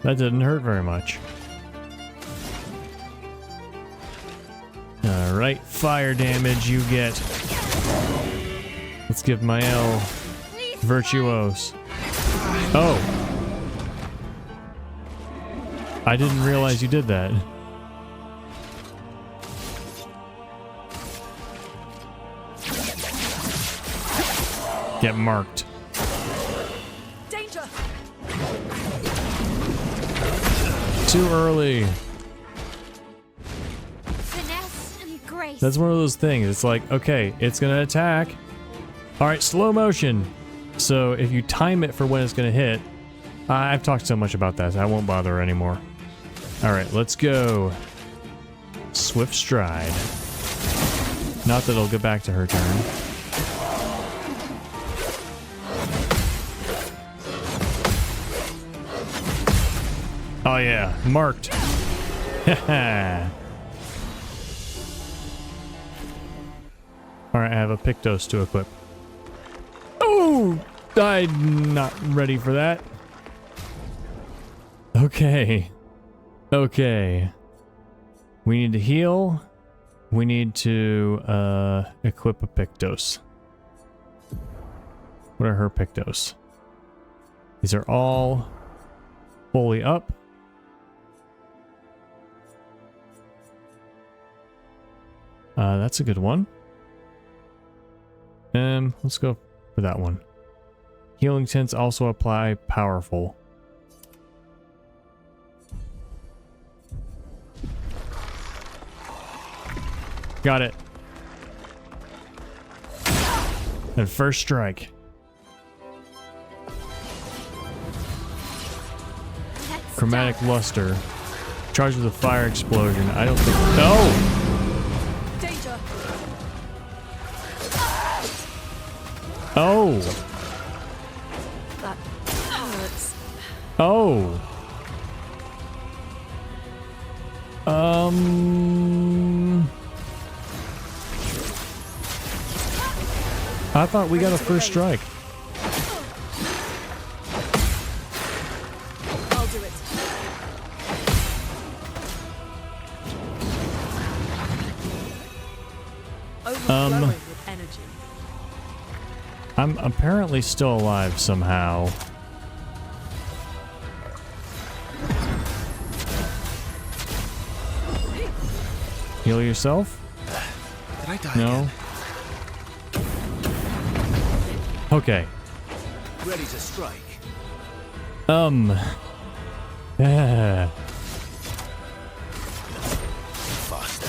That didn't hurt very much. Alright, fire damage you get. Let's give Mael Virtuose. Oh! I didn't realize you did that. Get marked. Danger! Too early. Finesse and grace. That's one of those things. It's like, okay, it's gonna attack. Alright, slow motion. So if you time it for when it's gonna hit, I've talked so much about that, so I won't bother anymore. Alright, let's go. Swift stride. Not that it'll get back to her turn. Oh yeah, marked. Haha. Alright, I have a Pictos to equip. Oh! I'm not ready for that. Okay. Okay. We need to heal. We need to equip a Pictos. What are her Pictos? These are all fully up. That's a good one. Let's go for that one. Healing tints also apply powerful. Got it. And first strike. Chromatic luster. Charged with a fire explosion. I don't think. No! Danger! Oh! That hurts. Oh! I thought we got a first strike. I'll do it. Overflowing with energy. I'm apparently still alive somehow. Heal yourself? Did I die No. again? Okay. Ready to strike. Yeah. Faster.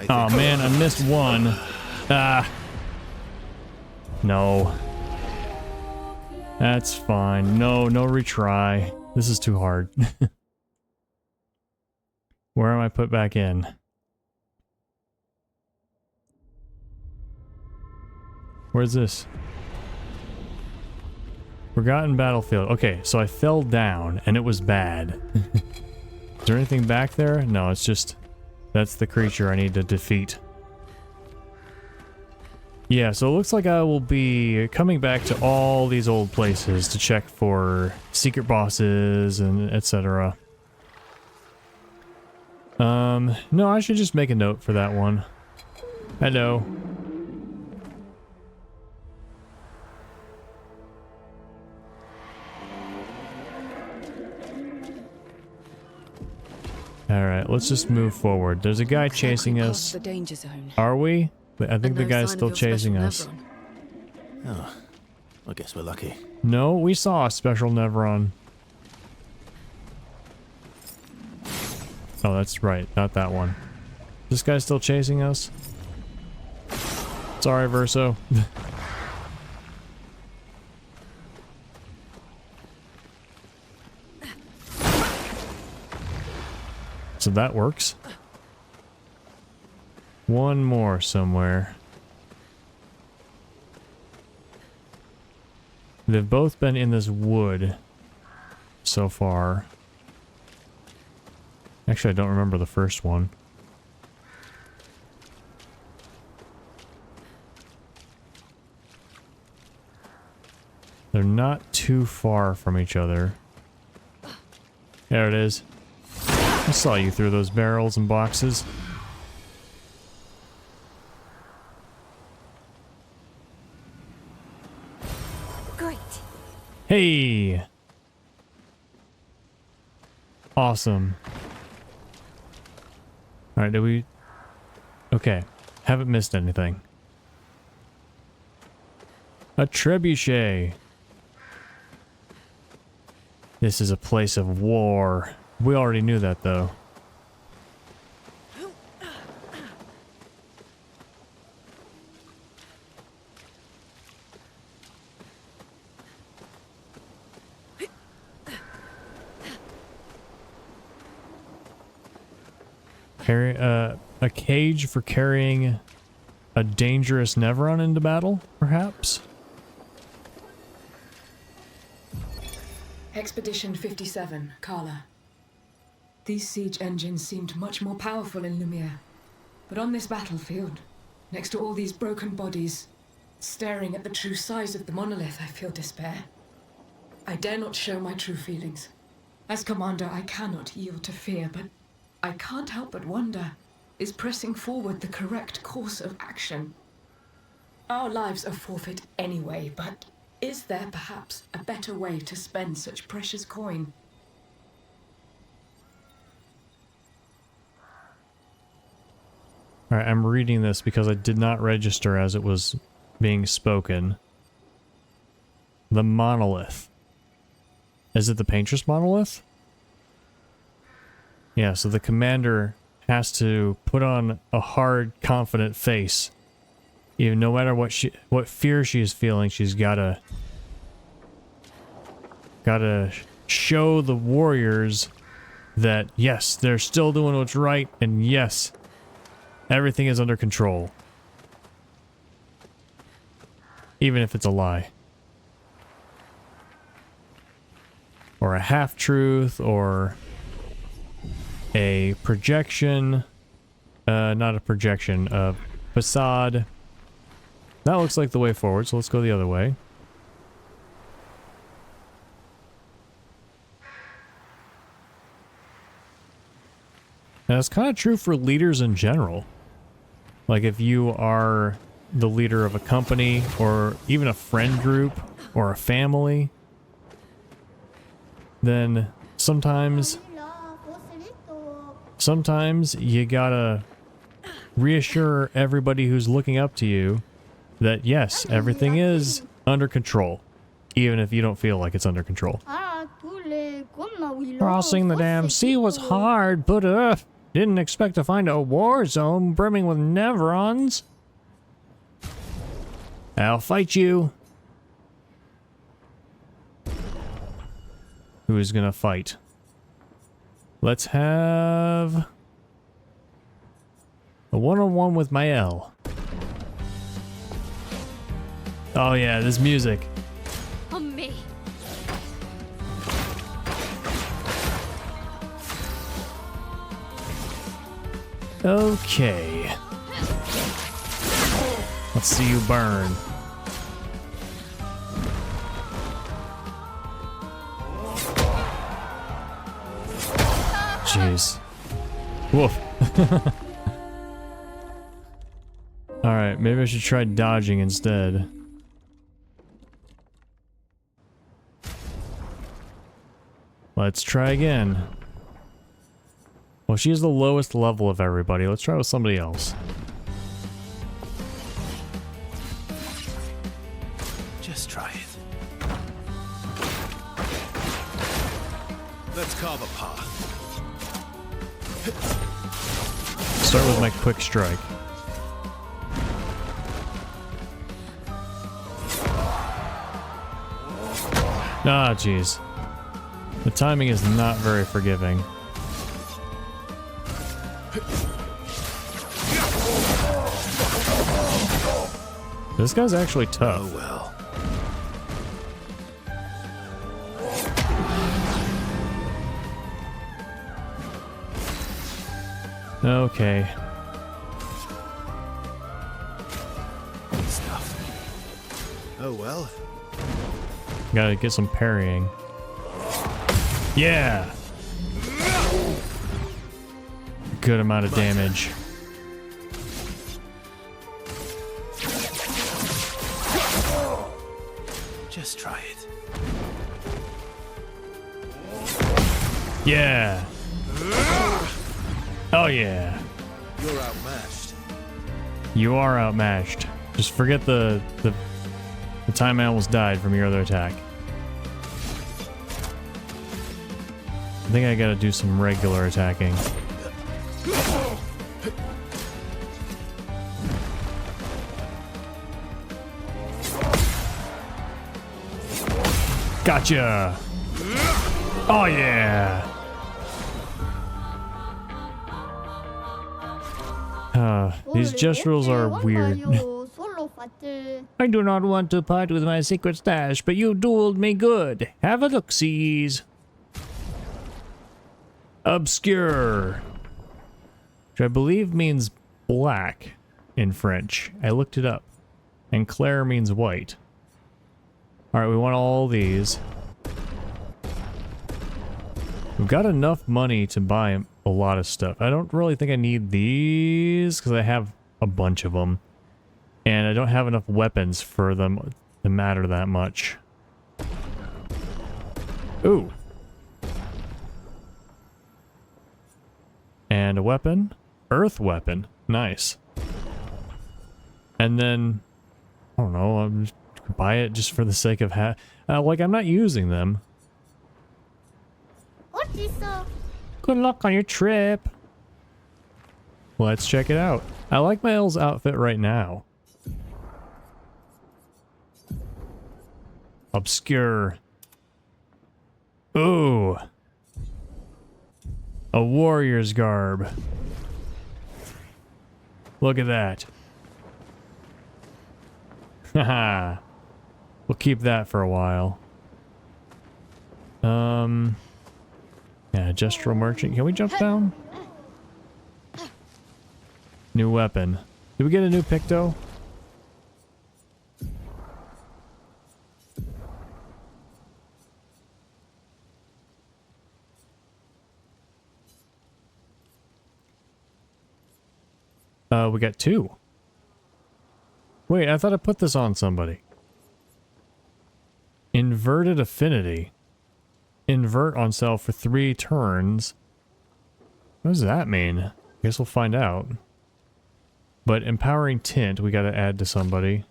Oh man, I missed one. Ah. No. That's fine. No retry. This is too hard. Where am I put back in? Where's this? Forgotten battlefield. Okay, so I fell down and it was bad. Is there anything back there? No, it's just... That's the creature I need to defeat. Yeah, so it looks like I will be coming back to all these old places to check for secret bosses and etc. No, I should just make a note for that one. Hello. Alright, let's just move forward. There's a guy chasing us. The danger zone. Are we? I think And the no guy's sign of still your special chasing us. Nevron. Oh, I guess we're lucky. No, we saw a special Nevron. Oh, that's right. Not that one. This guy's still chasing us? Sorry, Verso. So that works. One more somewhere. They've both been in this wood so far. Actually, I don't remember the first one. They're not too far from each other. There it is. I saw you through those barrels and boxes. Great. Hey! Awesome. Alright, did we... Okay. Haven't missed anything. A trebuchet. This is a place of war. We already knew that, though. A cage for carrying a dangerous Neveron into battle, perhaps? Expedition 57, Carla. These siege engines seemed much more powerful in Lumiere. But on this battlefield, next to all these broken bodies, staring at the true size of the monolith, I feel despair. I dare not show my true feelings. As commander, I cannot yield to fear, but I can't help but wonder, is pressing forward the correct course of action? Our lives are forfeit anyway, but is there perhaps a better way to spend such precious coin? Alright, I'm reading this because I did not register as it was being spoken. The monolith. Is it the Paintress monolith? Yeah, so the commander has to put on a hard, confident face. Even no matter what fear she is feeling, she's gotta show the warriors that yes, they're still doing what's right, and yes, everything is under control. Even if it's a lie. Or a half-truth, or a projection. Not a projection, a facade. That looks like the way forward, so let's go the other way. And it's kind of true for leaders in general. Like if you are the leader of a company, or even a friend group, or a family, then sometimes you gotta reassure everybody who's looking up to you that yes, everything is under control, even if you don't feel like it's under control. Crossing the damn sea was hard, but didn't expect to find a war zone brimming with Neverons. I'll fight you. Who is gonna fight? Let's have a one-on-one with Mael. Oh yeah, this music. On me. Okay. Let's see you burn. Jeez. Woof. Alright, maybe I should try dodging instead. Let's try again. Well, she is the lowest level of everybody. Let's try with somebody else. Just try it. Let's carve a path. Start with my quick strike. Ah, jeez. The timing is not very forgiving. This guy's actually tough. Oh well. Okay. Stuff. Oh well. Gotta get some parrying. Yeah! Good amount of damage. Just try it. Yeah! Oh yeah! You're outmatched. You are outmatched. Just forget the time I almost died from your other attack. I think I gotta do some regular attacking. Gotcha! Oh yeah! These gestuals are weird. I do not want to part with my secret stash, but you dueled me good. Have a look-sees. Obscur, which I believe means black in French. I looked it up. And Clair means white. Alright, we want all these. We've got enough money to buy a lot of stuff. I don't really think I need these, because I have a bunch of them. And I don't have enough weapons for them to matter that much. Ooh. And a weapon. Earth weapon. Nice. And then, I don't know, I'm just buy it just for the sake of like, I'm not using them. Good luck on your trip. Let's check it out. I like my Elle's outfit right now. Obscure. Ooh. A warrior's garb. Look at that. Haha. We'll keep that for a while. Yeah, gestural merchant. Can we jump down? New weapon. Did we get a new picto? We got two. Wait, I thought I put this on somebody. Inverted affinity. Invert on self for 3 turns. What does that mean? I guess we'll find out. But empowering tint, we gotta add to somebody.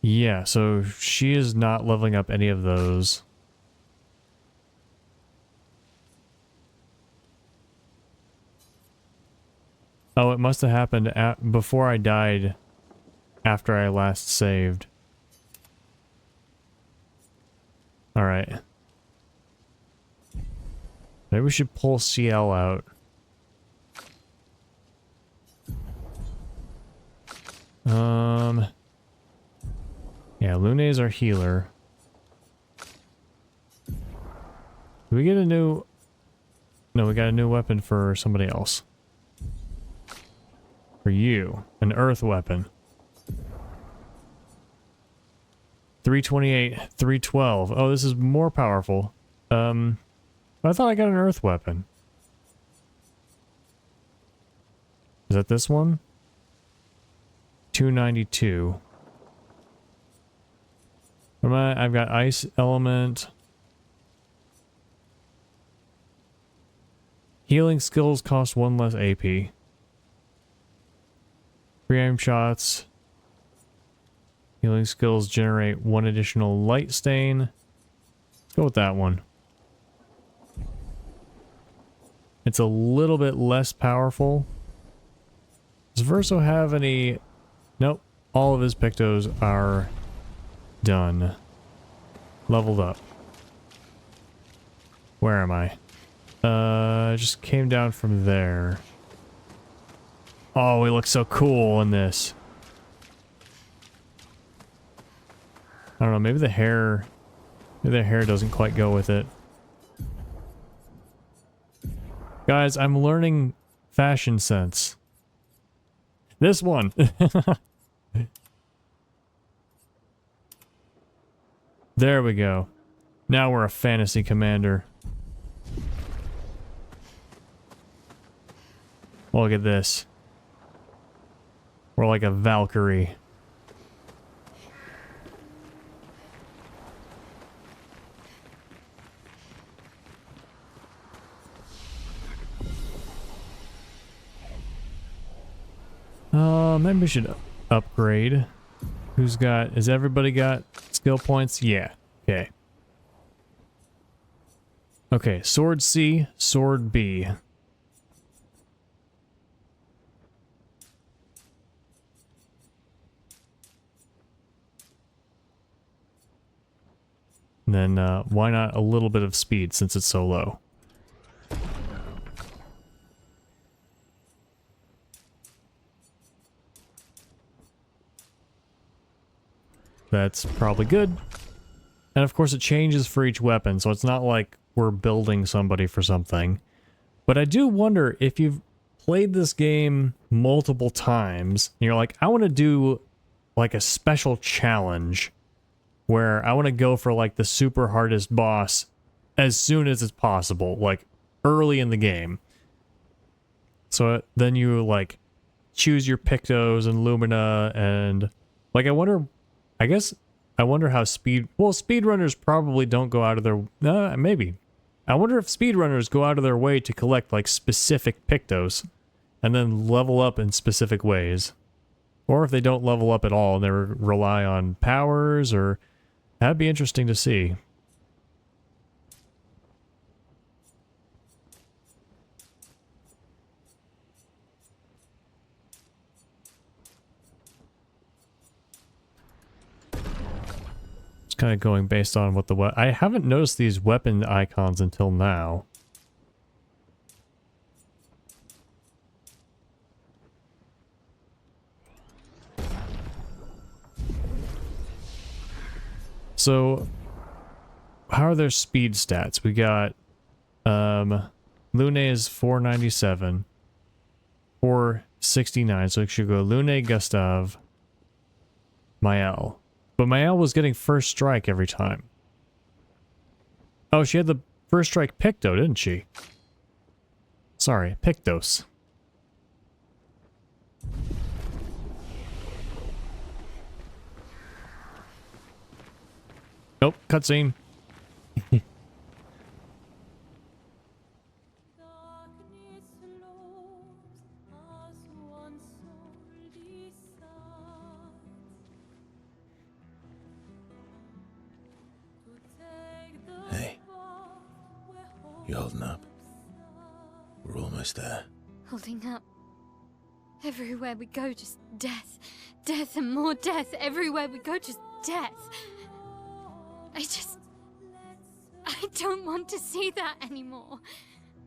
Yeah, so she is not leveling up any of those. Oh, it must have happened before I died, after I last saved. Alright. Maybe we should pull CL out. Yeah, Lune's our healer. Do we get a new... No, we got a new weapon for somebody else. For you. An earth weapon. 328, 312. Oh, this is more powerful. I thought I got an earth weapon. Is that this one? 292. What am I? I've got ice element. Healing skills cost 1 less AP. 3 aim shots. Healing skills generate 1 additional light stain. Let's go with that one. it's a little bit less powerful. Does Verso have any... Nope. All of his Pictos are done. Leveled up. Where am I? I just came down from there. Oh, he looks so cool in this. I don't know, maybe the hair doesn't quite go with it. Guys, I'm learning fashion sense. This one. There we go. Now we're a fantasy commander. Look at this. We're like a Valkyrie. Maybe we should upgrade. Has everybody got skill points? Yeah. Okay. Okay, sword C, sword B. And then, why not a little bit of speed since it's so low? That's probably good. And of course it changes for each weapon, so it's not like we're building somebody for something. But I do wonder if you've played this game multiple times, and you're like, I want to do like a special challenge where I want to go for like the super hardest boss as soon as it's possible, like early in the game. So then you like choose your Pictos and Lumina and like I wonder how speedrunners probably don't go out of their maybe. I wonder if speedrunners go out of their way to collect like specific Pictos and then level up in specific ways. Or if they don't level up at all and they rely on powers, or that'd be interesting to see. It's kind of going based on what I haven't noticed these weapon icons until now. So, how are their speed stats? We got, Lune is 497, 469, so it should go Lune, Gustav, Mael. But Mael was getting first strike every time. Oh, she had the first strike Picto, didn't she? Sorry, Pictos. Nope, cutscene. Hey, you holding up? We're almost there. Holding up. Everywhere we go, just death. Death and more death. Everywhere we go, just death. I don't want to see that anymore.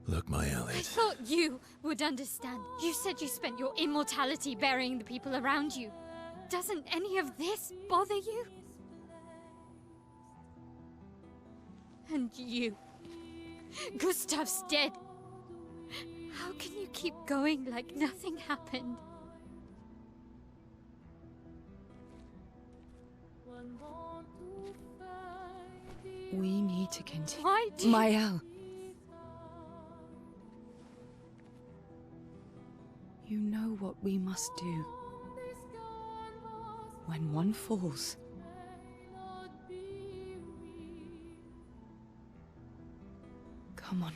Look, Mael, I thought you would understand. You said you spent your immortality burying the people around you. Doesn't any of this bother you? And you. Gustav's dead. How can you keep going like nothing happened? We need to continue. Why do you... Mael. You know what we must do. When one falls, come on.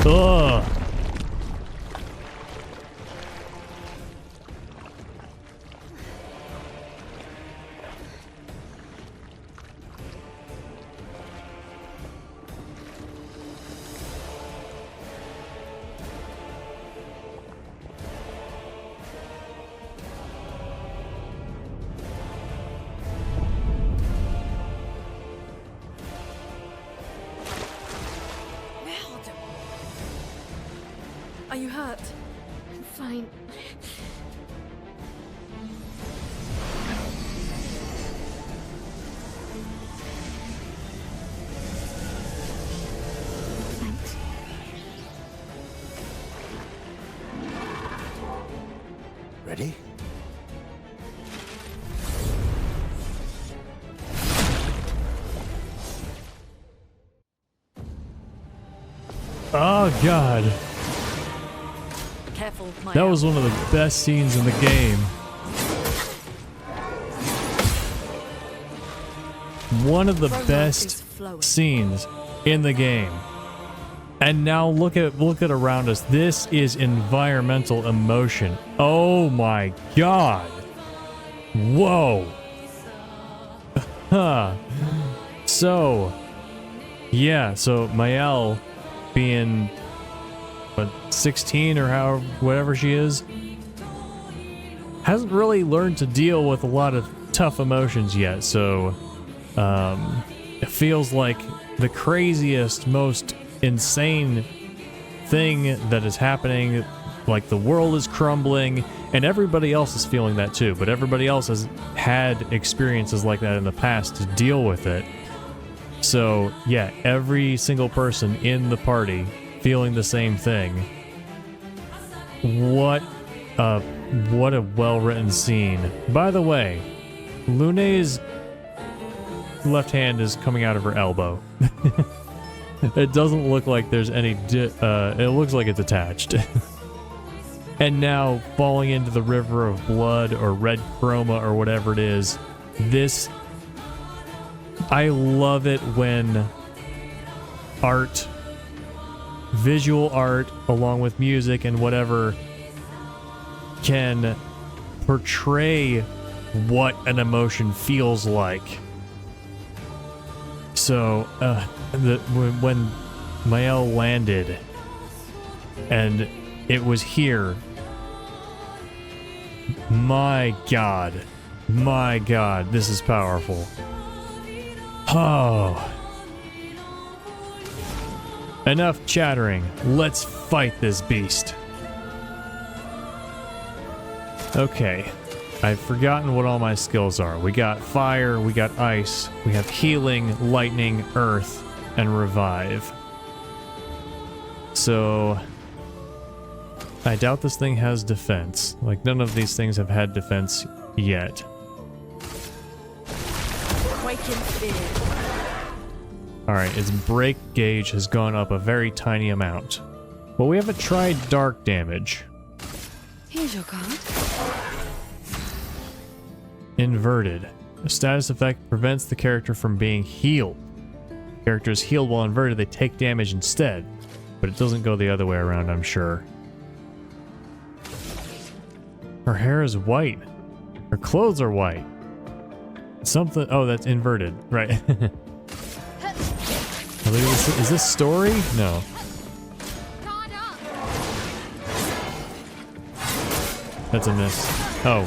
Ugh. Are you hurt? I'm fine. Thanks. Ready? Oh god. Careful, my That was one of the best scenes in the game. One of the best scenes in the game. And now look at around us. This is environmental emotion. Oh my god. Whoa. Huh. So yeah, so Mael being 16 or however, whatever she is, hasn't really learned to deal with a lot of tough emotions yet. So it feels like the craziest, most insane thing that is happening, like the world is crumbling, and everybody else is feeling that too, but everybody else has had experiences like that in the past to deal with it. So yeah, every single person in the party feeling the same thing. What a well-written scene. By the way, Lune's left hand is coming out of her elbow. It doesn't look like there's any it looks like it's attached. And now falling into the river of blood or red chroma or whatever it is. This, I love it when art, visual art, along with music and whatever, can portray what an emotion feels like. So, when Mael landed and it was here, my god, this is powerful. Oh. Enough chattering. Let's fight this beast. Okay. I've forgotten what all my skills are. We got fire, we got ice, we have healing, lightning, earth, and revive. So I doubt this thing has defense. Like, none of these things have had defense yet. Quake in fear. Alright, its break gauge has gone up a very tiny amount. Well, we haven't tried dark damage. Here's your card. Inverted. A status effect prevents the character from being healed. If the character is healed while inverted, they take damage instead. But it doesn't go the other way around, I'm sure. Her hair is white. Her clothes are white. Something... Oh, that's inverted. Right. Is this story? No. That's a miss. Oh,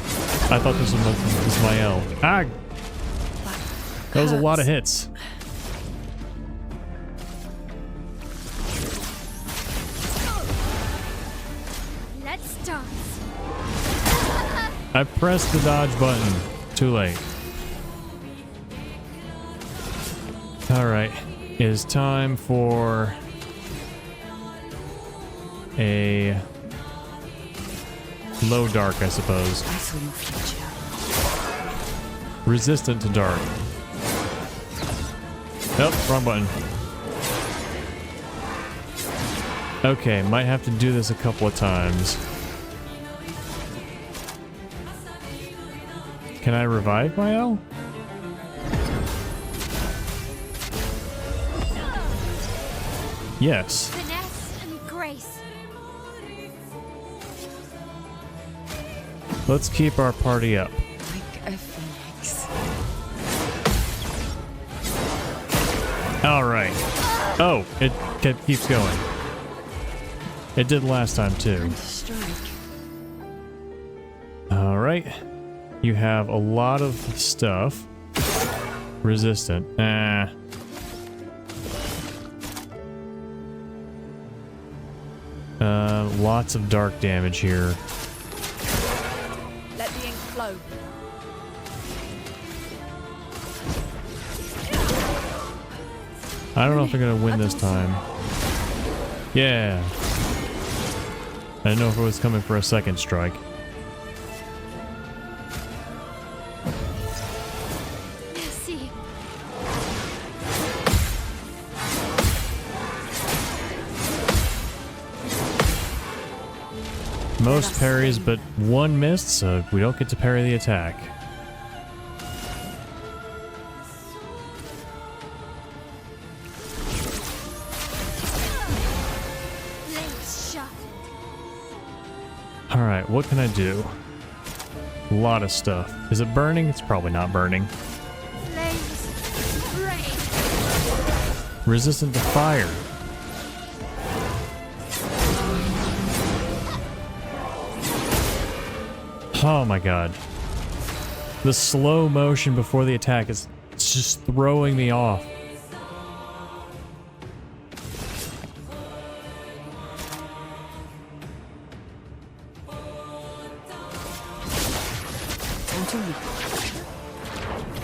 I thought this was my L. Ah! That was a lot of hits. Let's dance. I pressed the dodge button. Too late. Alright. It is time for a low dark, I suppose. I saw your future. Resistant to dark. Nope, wrong button. Okay, might have to do this a couple of times. Can I revive my L? Yes. Finesse and grace. Let's keep our party up. Like a phoenix. All right. Oh, it keeps going. It did last time too. And to strike. All right. You have a lot of stuff. Resistant. Lots of dark damage here. Let the ink flow. I don't know if they're gonna win this time. Yeah. I didn't know if it was coming for a second strike. See. Most parries, but one missed, so we don't get to parry the attack. Legs shut. Alright, what can I do? A lot of stuff. Is it burning? It's probably not burning. Flames. Rain. Resistant to fire. Oh my god. The slow motion before the attack is just throwing me off.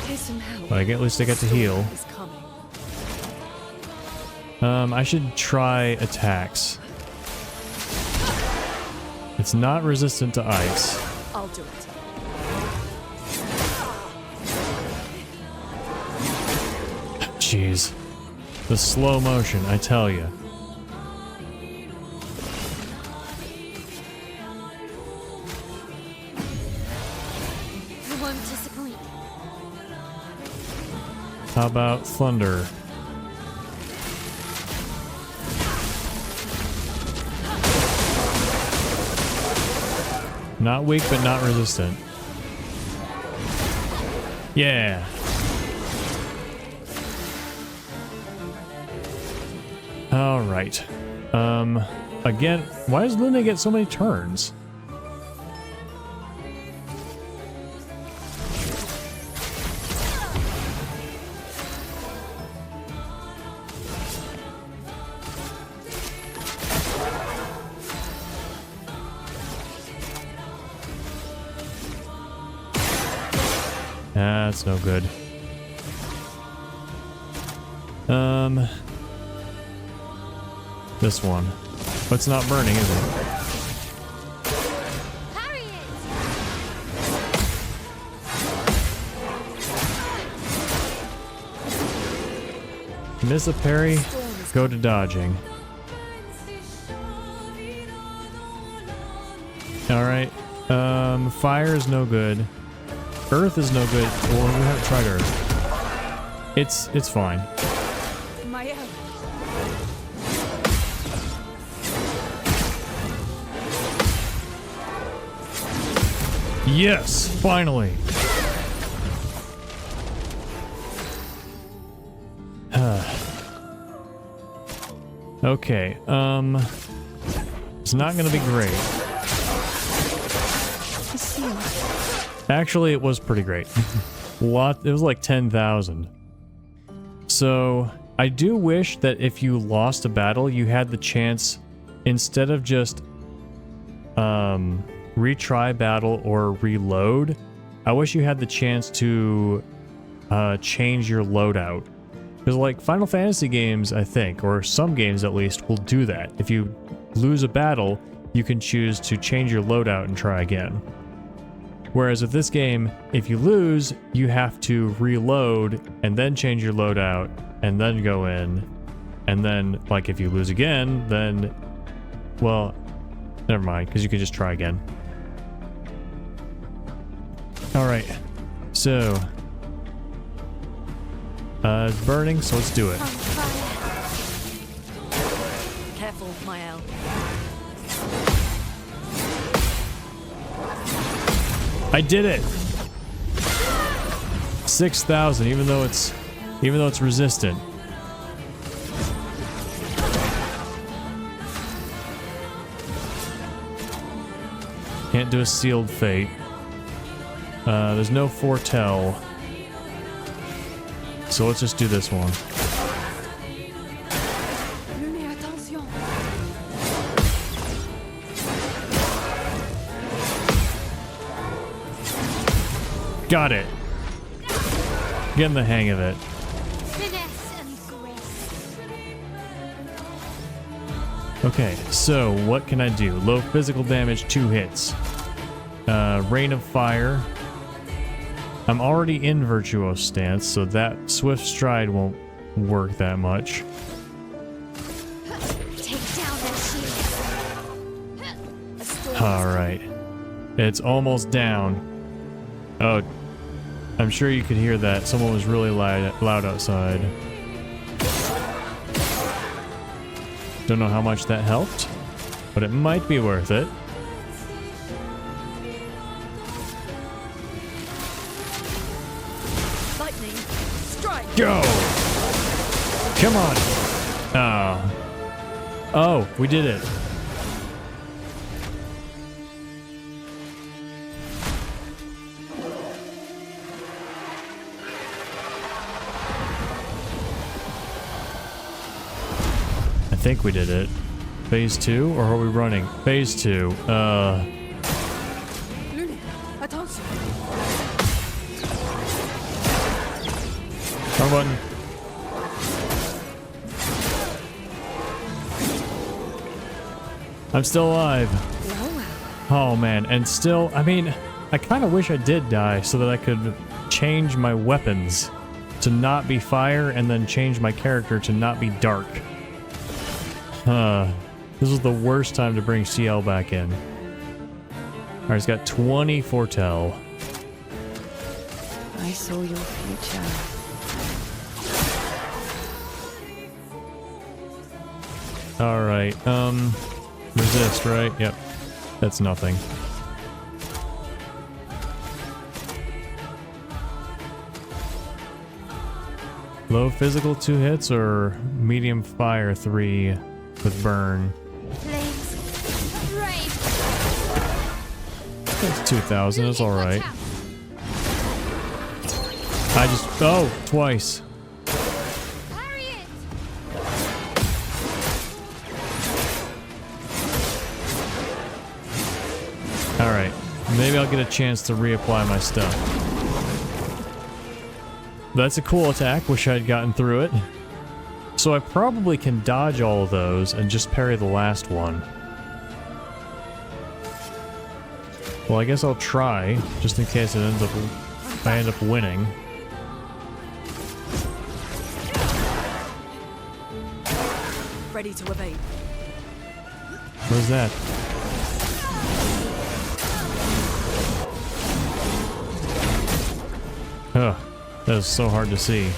Here's some help. Like, at least I get to heal. Is coming. I should try attacks. It's not resistant to ice. I'll do it. Jeez. The slow motion, I tell you. I won't disappoint. How about thunder? Not weak, but not resistant. Yeah. All right. Again, why does Luna get so many turns? That's no good. This one. But it's not burning, is it? Parry it. Miss a parry, go to dodging. Alright. Fire is no good. Earth is no good. Well, we haven't tried Earth. It's fine. My own. Yes, finally. Okay, it's not gonna be great. Actually, it was pretty great. It was like 10,000. So, I do wish that if you lost a battle, you had the chance, instead of just retry battle or reload, I wish you had the chance to change your loadout. Because like Final Fantasy games, I think, or some games at least, will do that. If you lose a battle, you can choose to change your loadout and try again. Whereas with this game, if you lose, you have to reload and then change your loadout and then go in. And then, like, if you lose again, then, well, never mind, because you can just try again. Alright, so it's burning, so let's do it. On fire. Careful, Mael. I did it. 6,000, even though it's resistant. Can't do a sealed fate. There's no foretell. So let's just do this one. Got it. Getting the hang of it. Finesse and grace. Okay, so what can I do? Low physical damage, 2 hits. Rain of Fire. I'm already in Virtuoso stance, so that Swift Stride won't work that much. Take down that shield. Alright. It's almost down. Oh, I'm sure you could hear that. Someone was really loud outside. Don't know how much that helped, but it might be worth it. Lightning, strike. Go! Come on! Oh. Oh, we did it. I think we did it. Phase 2, or are we running? Phase 2. Lunia, attention. Wrong button. I'm still alive. Oh man, and still, I mean, I kind of wish I did die so that I could change my weapons to not be fire and then change my character to not be dark. This was the worst time to bring CL back in. Alright, he's got 20 foretell. I saw your future. Alright, resist, right? Yep. That's nothing. Low physical 2 hits or medium fire 3 with burn? Flames. Rain. That's 2,000, it's Lunia, alright. watch out. I just, oh, twice. Parry it. Alright, maybe I'll get a chance to reapply my stuff. That's a cool attack, wish I'd gotten through it. So I probably can dodge all of those and just parry the last one. Well, I guess I'll try, just in case I end up winning. Ready to evade. Where's that? Ugh, that is so hard to see.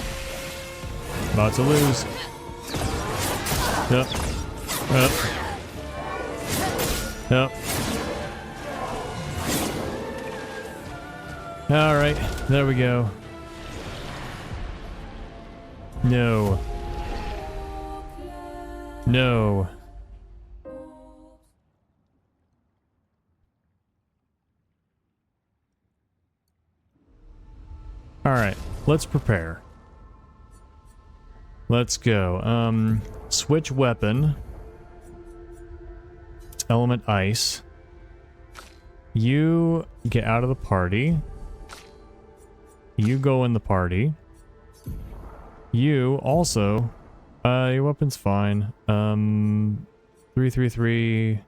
About to lose. Yep. Yep. Yep. Alright, there we go. No. No. Alright, let's prepare. Let's go. Switch weapon. It's element ice. You get out of the party. You go in the party. You also... your weapon's fine. 333.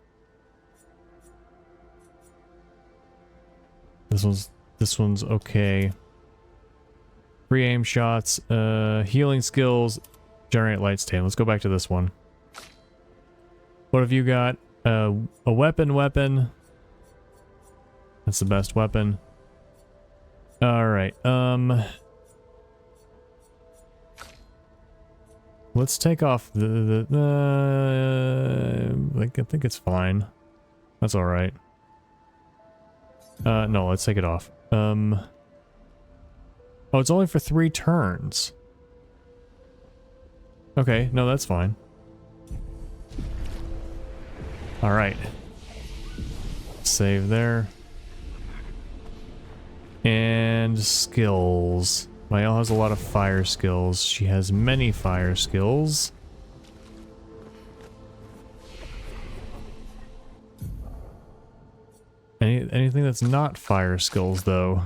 This one's okay. Free aim shots, healing skills, generate light stain. Let's go back to this one. What have you got? A weapon. That's the best weapon. Alright, let's take off think it's fine. That's all right. No, let's take it off. Oh, it's only for 3 turns. Okay, no, that's fine. All right. Save there. And skills. Mael has a lot of fire skills. She has many fire skills. Anything that's not fire skills, though.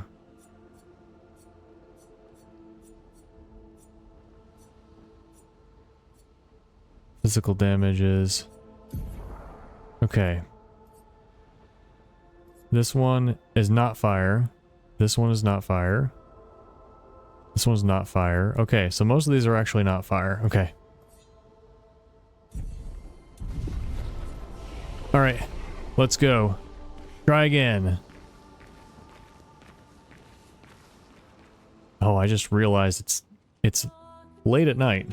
Physical damages. Okay. This one is not fire. This one is not fire. This one's not fire. Okay, so most of these are actually not fire. Okay. Alright, let's go. Try again. Oh, I just realized it's late at night.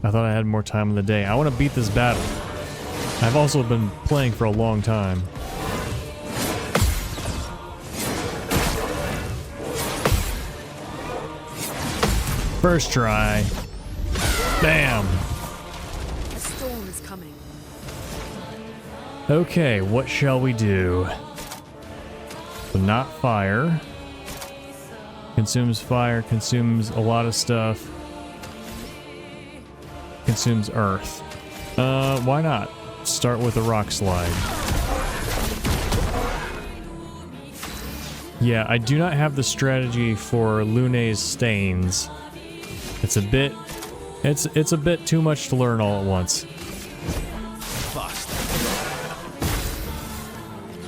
I thought I had more time in the day. I want to beat this battle. I've also been playing for a long time. First try. Bam. A storm is coming. Okay, what shall we do? So not fire. Consumes fire, consumes a lot of stuff. Consumes earth. Why not? Start with a rock slide. Yeah, I do not have the strategy for Lune's stains. It's a bit too much to learn all at once.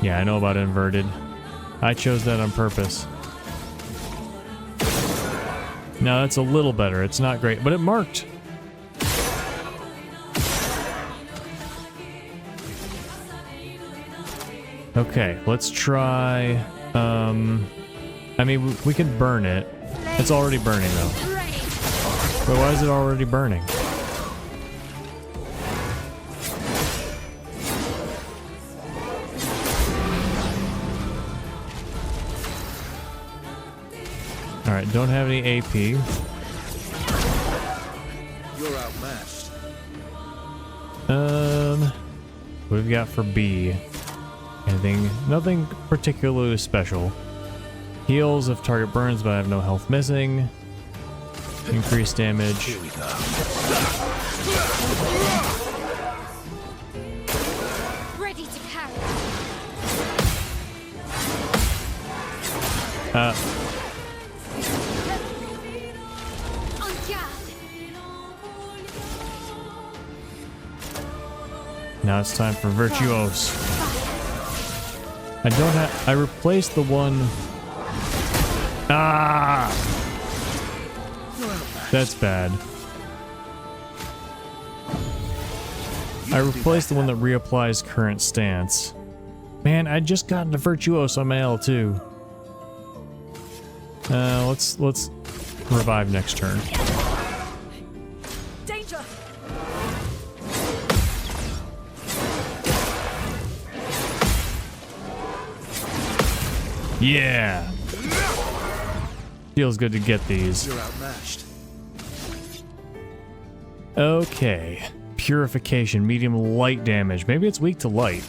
Yeah, I know about inverted. I chose that on purpose. Now that's a little better. It's not great, but it marked. Okay, let's try, I mean, we can burn it. It's already burning, though. But why is it already burning? Alright, don't have any AP. You're outmatched. What have we got for B? Anything, nothing particularly special. Heals if target burns, but I have no health missing. Increased damage. Here we go. Ready to carry. On guard. Now it's time for Virtuose. I don't have... I replaced the one... Ah! That's bad. I replaced the one that reapplies current stance. Man, I just got into Virtuose on my L2. Let's revive next turn. Danger! Yeah! Feels good to get these. You're outmatched. Okay. Purification, medium light damage. Maybe it's weak to light.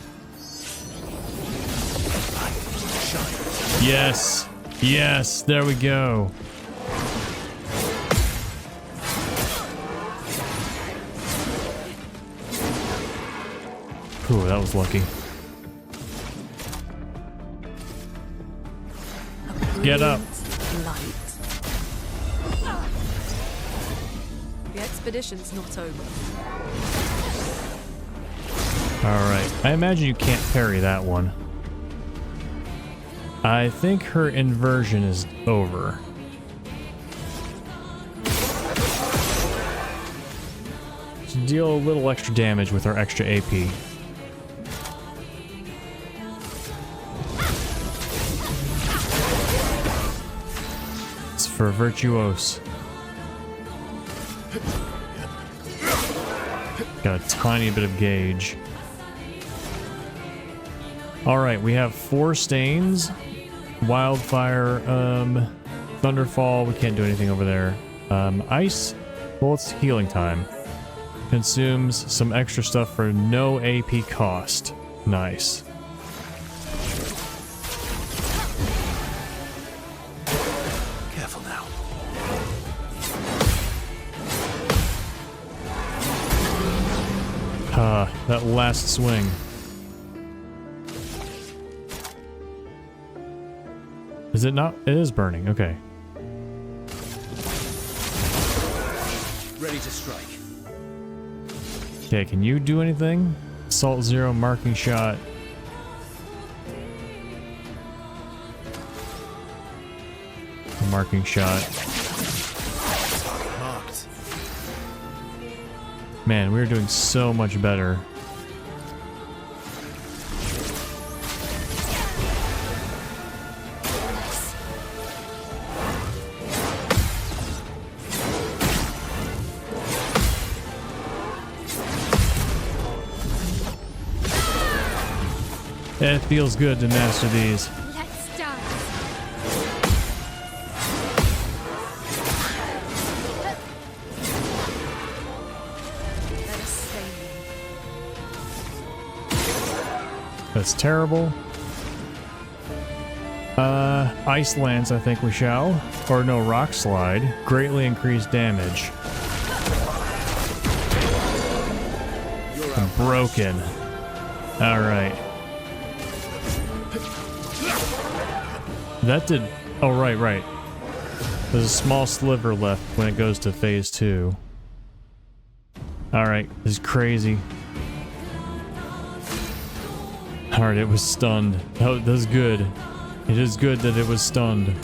Yes! Yes! There we go. Ooh, that was lucky. Get up. Light. The expedition's not over. Alright. I imagine you can't parry that one. I think her inversion is over. So deal a little extra damage with our extra AP. It's for Virtuose. Got a tiny bit of gauge. Alright, we have 4 stains. Wildfire, Thunderfall, we can't do anything over there. Ice, well, it's healing time. Consumes some extra stuff for no AP cost. Nice. Careful now. That last swing. Is it not? It is burning, okay. Ready to strike. Okay, can you do anything? Assault 0, marking shot. Marking shot. Marked. Man, we're doing so much better. It feels good to master these. Let's dance. Let us stay here. That's terrible. Ice Lance, I think we shall. Or no, Rock Slide. Greatly increased damage. I'm broken. Alright. That did... Oh, right. There's a small sliver left when it goes to phase 2. Alright, this is crazy. Alright, it was stunned. Oh, that's good. It is good that it was stunned.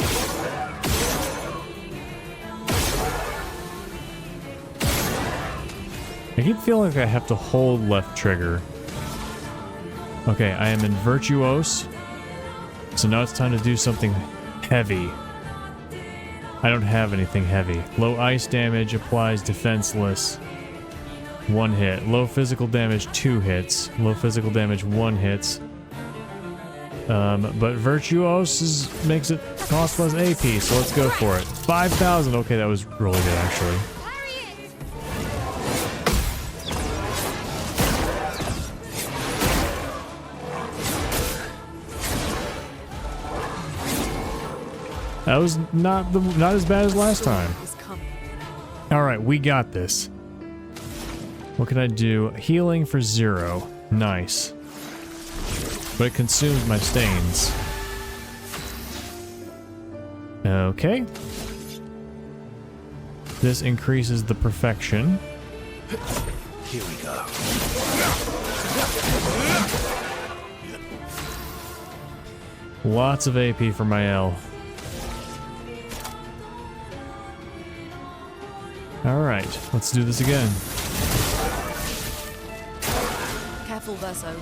I keep feeling like I have to hold left trigger. Okay, I am in Virtuose. So now it's time to do something heavy. I don't have anything heavy. Low ice damage applies defenseless. 1 hit. Low physical damage, 2 hits. Low physical damage, 1 hits. But Virtuose makes it cost less AP, so let's go for it. 5,000. Okay, that was really good, actually. That was not as bad as last time. Alright, we got this. What can I do? Healing for 0. Nice. But it consumes my stains. Okay. This increases the perfection. Here we go. Lots of AP for my L. Alright, let's do this again. Careful, Verso.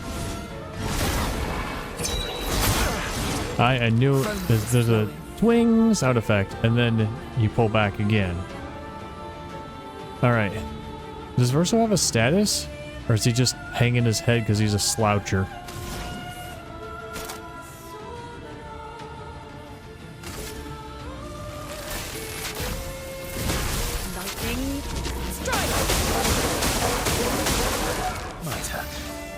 I knew there's a swing sound effect, and then you pull back again. Alright. Does Verso have a status? Or is he just hanging his head because he's a sloucher?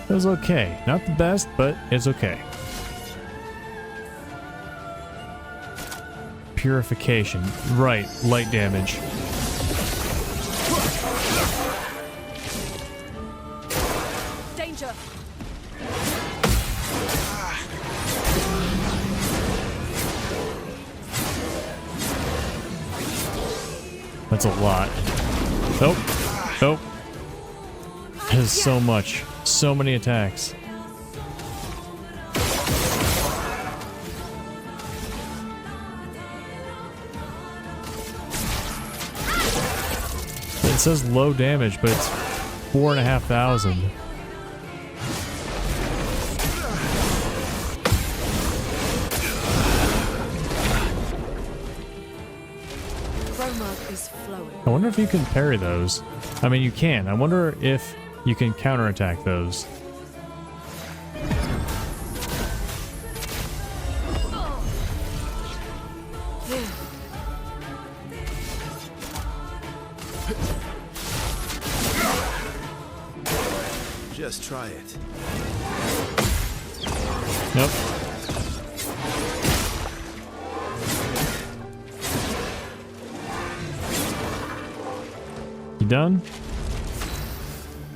It was okay. Not the best, but it's okay. Purification. Right, light damage. Danger. That's a lot. Nope. There's so much. So many attacks. It says low damage, but it's 4,500. Chroma is flowing. I wonder if you can parry those. I mean, you can. I wonder if you can counterattack those. Just try it. Nope. You done?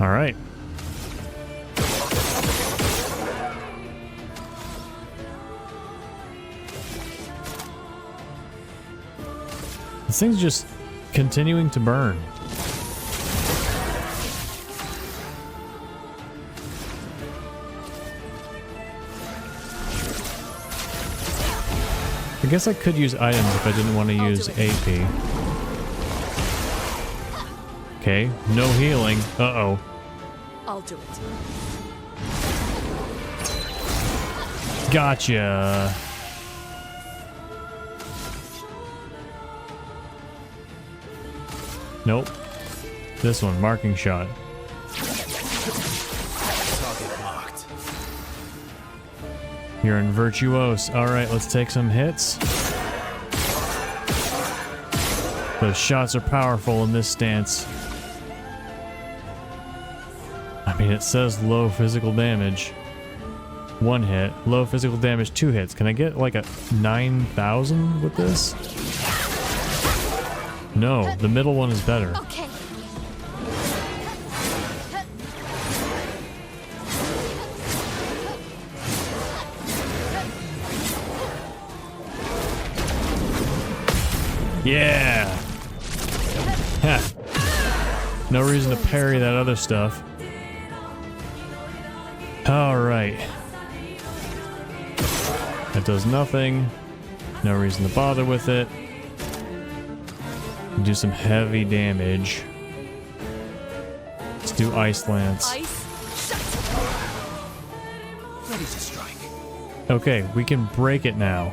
All right. This thing's just continuing to burn. I guess I could use items if I didn't want to use AP. Okay, no healing. Uh-oh. I'll do it. Gotcha. Nope. This one, marking shot. Target marked. You're in Virtuose. Alright, let's take some hits. Those shots are powerful in this stance. I mean, it says low physical damage. 1 hit. Low physical damage, 2 hits. Can I get like a 9,000 with this? No, the middle one is better. Okay. Yeah! Ha! No reason to parry that other stuff. Alright. That does nothing. No reason to bother with it. Do some heavy damage. Let's do Ice Lance. Ready to strike. Okay, we can break it now.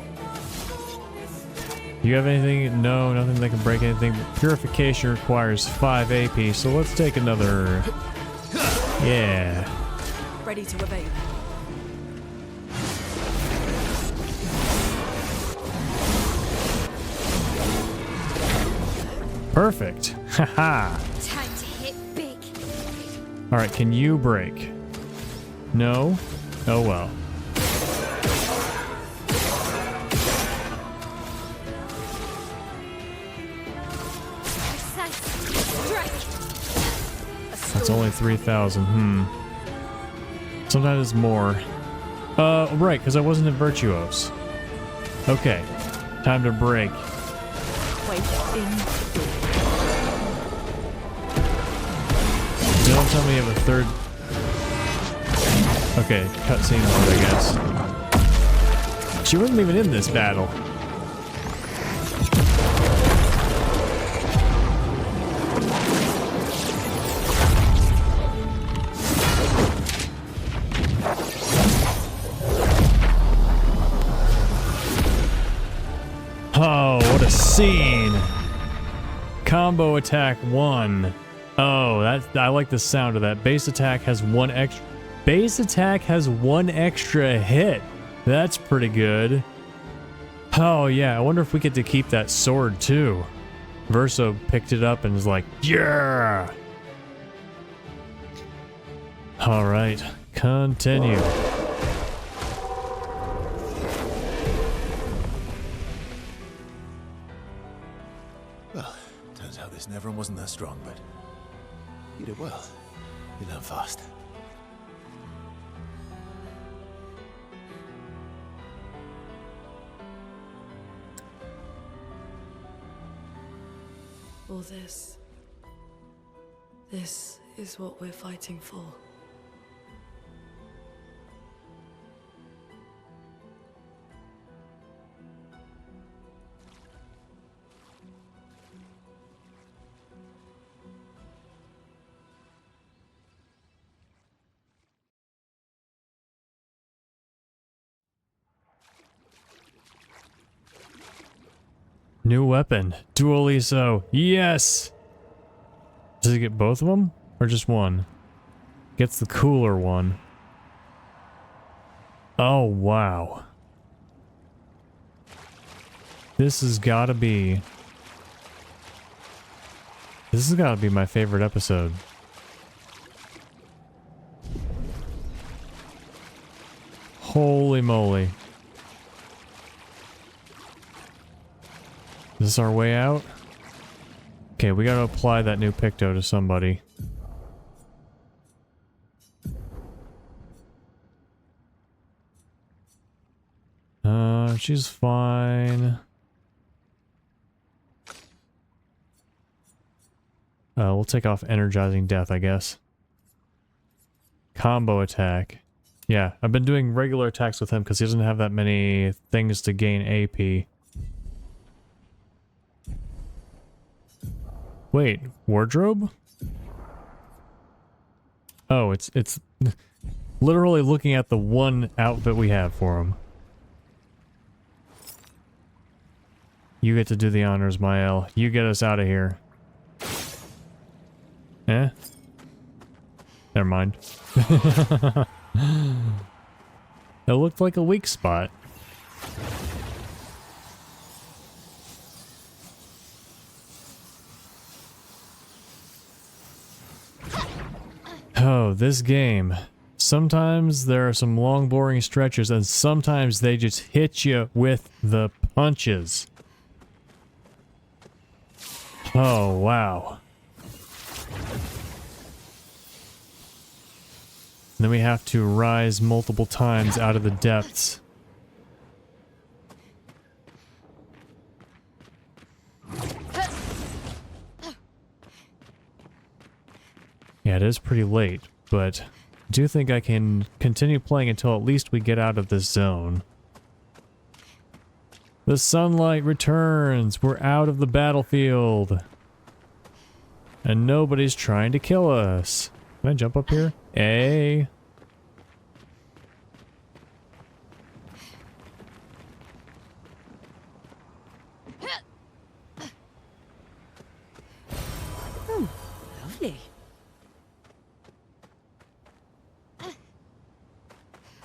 Do you have anything? No, nothing that can break anything. Purification requires 5 AP, so let's take another... Yeah. Ready to evade. Perfect. Haha. Time to hit big. Alright, can you break? No? Oh well. Precise strike. That's only 3,000. Sometimes it's more. Right, because I wasn't in Virtuose. Okay. Time to break. Wait in. Don't tell me you have a third... Okay, cutscene mode, I guess. She wasn't even in this battle. Oh, what a scene! Combo attack 1. Oh, I like the sound of that. Base attack has 1 extra. Base attack has 1 extra hit. That's pretty good. Oh yeah, I wonder if we get to keep that sword too. Verso picked it up and was like, yeah. All right, continue. Well, turns out this Neveron wasn't that strong, but you did well. You learn fast. All this. This is what we're fighting for. New weapon. Dually so. Yes! Does it get both of them? Or just one? gets the cooler one. Oh, wow. This has gotta be... This has gotta be my favorite episode. Holy moly. Is this our way out? Okay, we gotta apply that new Picto to somebody. She's fine. We'll take off Energizing Death, I guess. Combo attack. Yeah, I've been doing regular attacks with him because he doesn't have that many things to gain AP. Wait, wardrobe? Oh, it's literally looking at the one outfit we have for him. You get to do the honors, Mael. You get us out of here. Eh? Never mind. It looked like a weak spot. Oh, this game. Sometimes there are some long, boring stretches, and sometimes they just hit you with the punches. Oh, wow. Then we have to rise multiple times out of the depths. Yeah, it is pretty late, but I do think I can continue playing until at least we get out of this zone. The sunlight returns! We're out of the battlefield! And nobody's trying to kill us. Can I jump up here? Hey! Oh, lovely.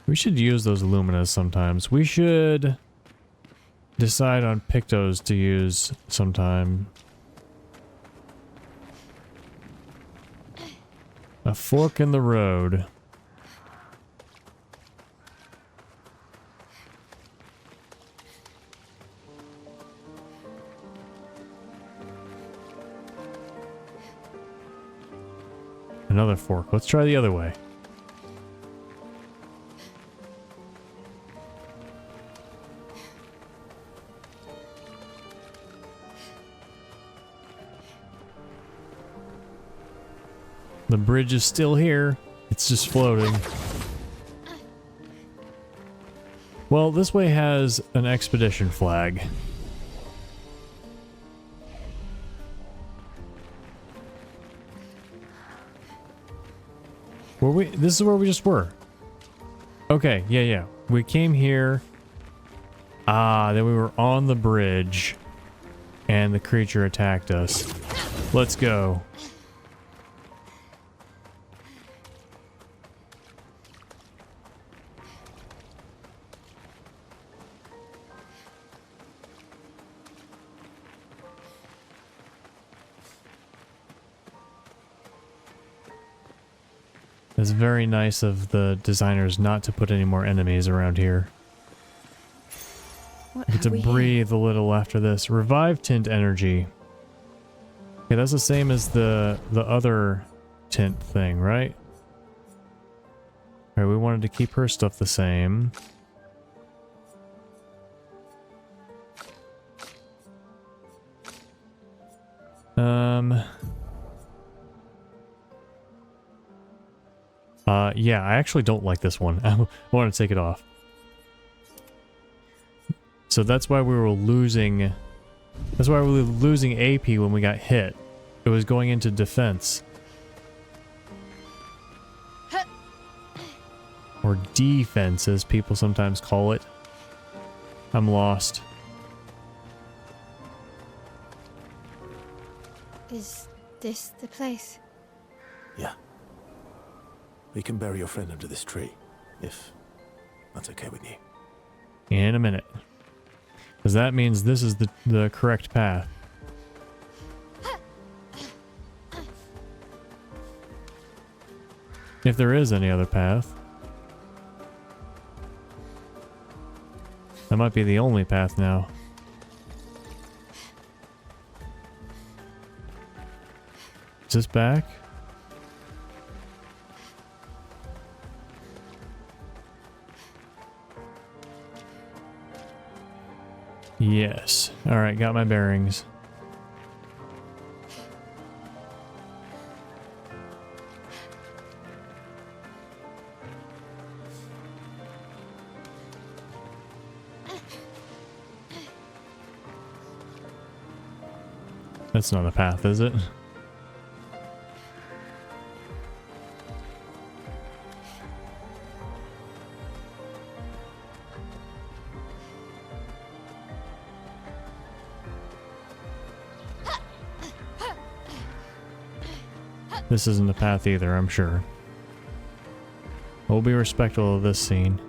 We should use those Luminas sometimes. We should decide on Pictos to use sometime. A fork in the road. Another fork. Let's try the other way. The bridge is still here. It's just floating. Well, this way has an expedition flag. Were we? This is where we just were. Okay, yeah. We came here. Then we were on the bridge. And the creature attacked us. Let's go. It's very nice of the designers not to put any more enemies around here. What Get to have we breathe a little after this. Revive tint energy. Okay, that's the same as the other tint thing, right? Alright, we wanted to keep her stuff the same. Yeah, I actually don't like this one. I want to take it off. So that's why we were losing... That's why we were losing AP when we got hit. It was going into defense. Or defense, as people sometimes call it. I'm lost. Is this the place? Yeah. We can bury your friend under this tree, if that's okay with you. In a minute. Because that means this is the correct path. If there is any other path. That might be the only path now. Is this back? Yes. Alright, got my bearings. That's not a path, is it? This isn't a path either, I'm sure. We'll be respectful of this scene.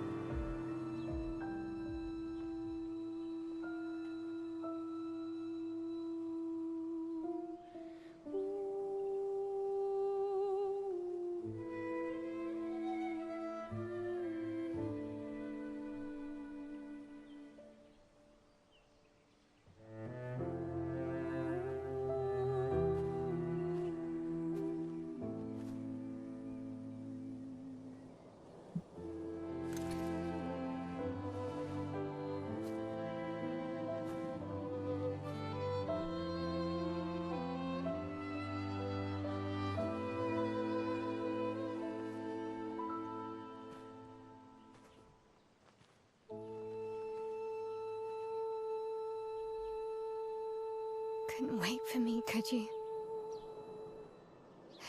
Couldn't wait for me, could you?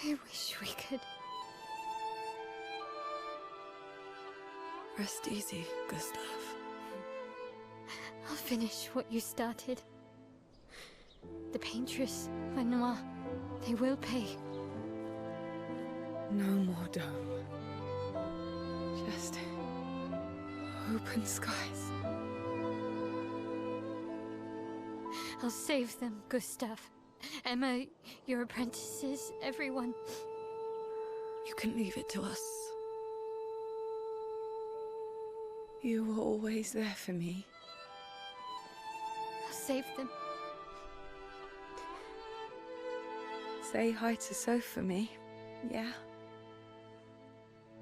I wish we could. Rest easy, Gustav. I'll finish what you started. The Paintress, Renoir, they will pay. No more dome. Just open skies. I'll save them, Gustav. Emma, your apprentices, everyone. You can leave it to us. You were always there for me. I'll save them. Say hi to Soph for me, yeah?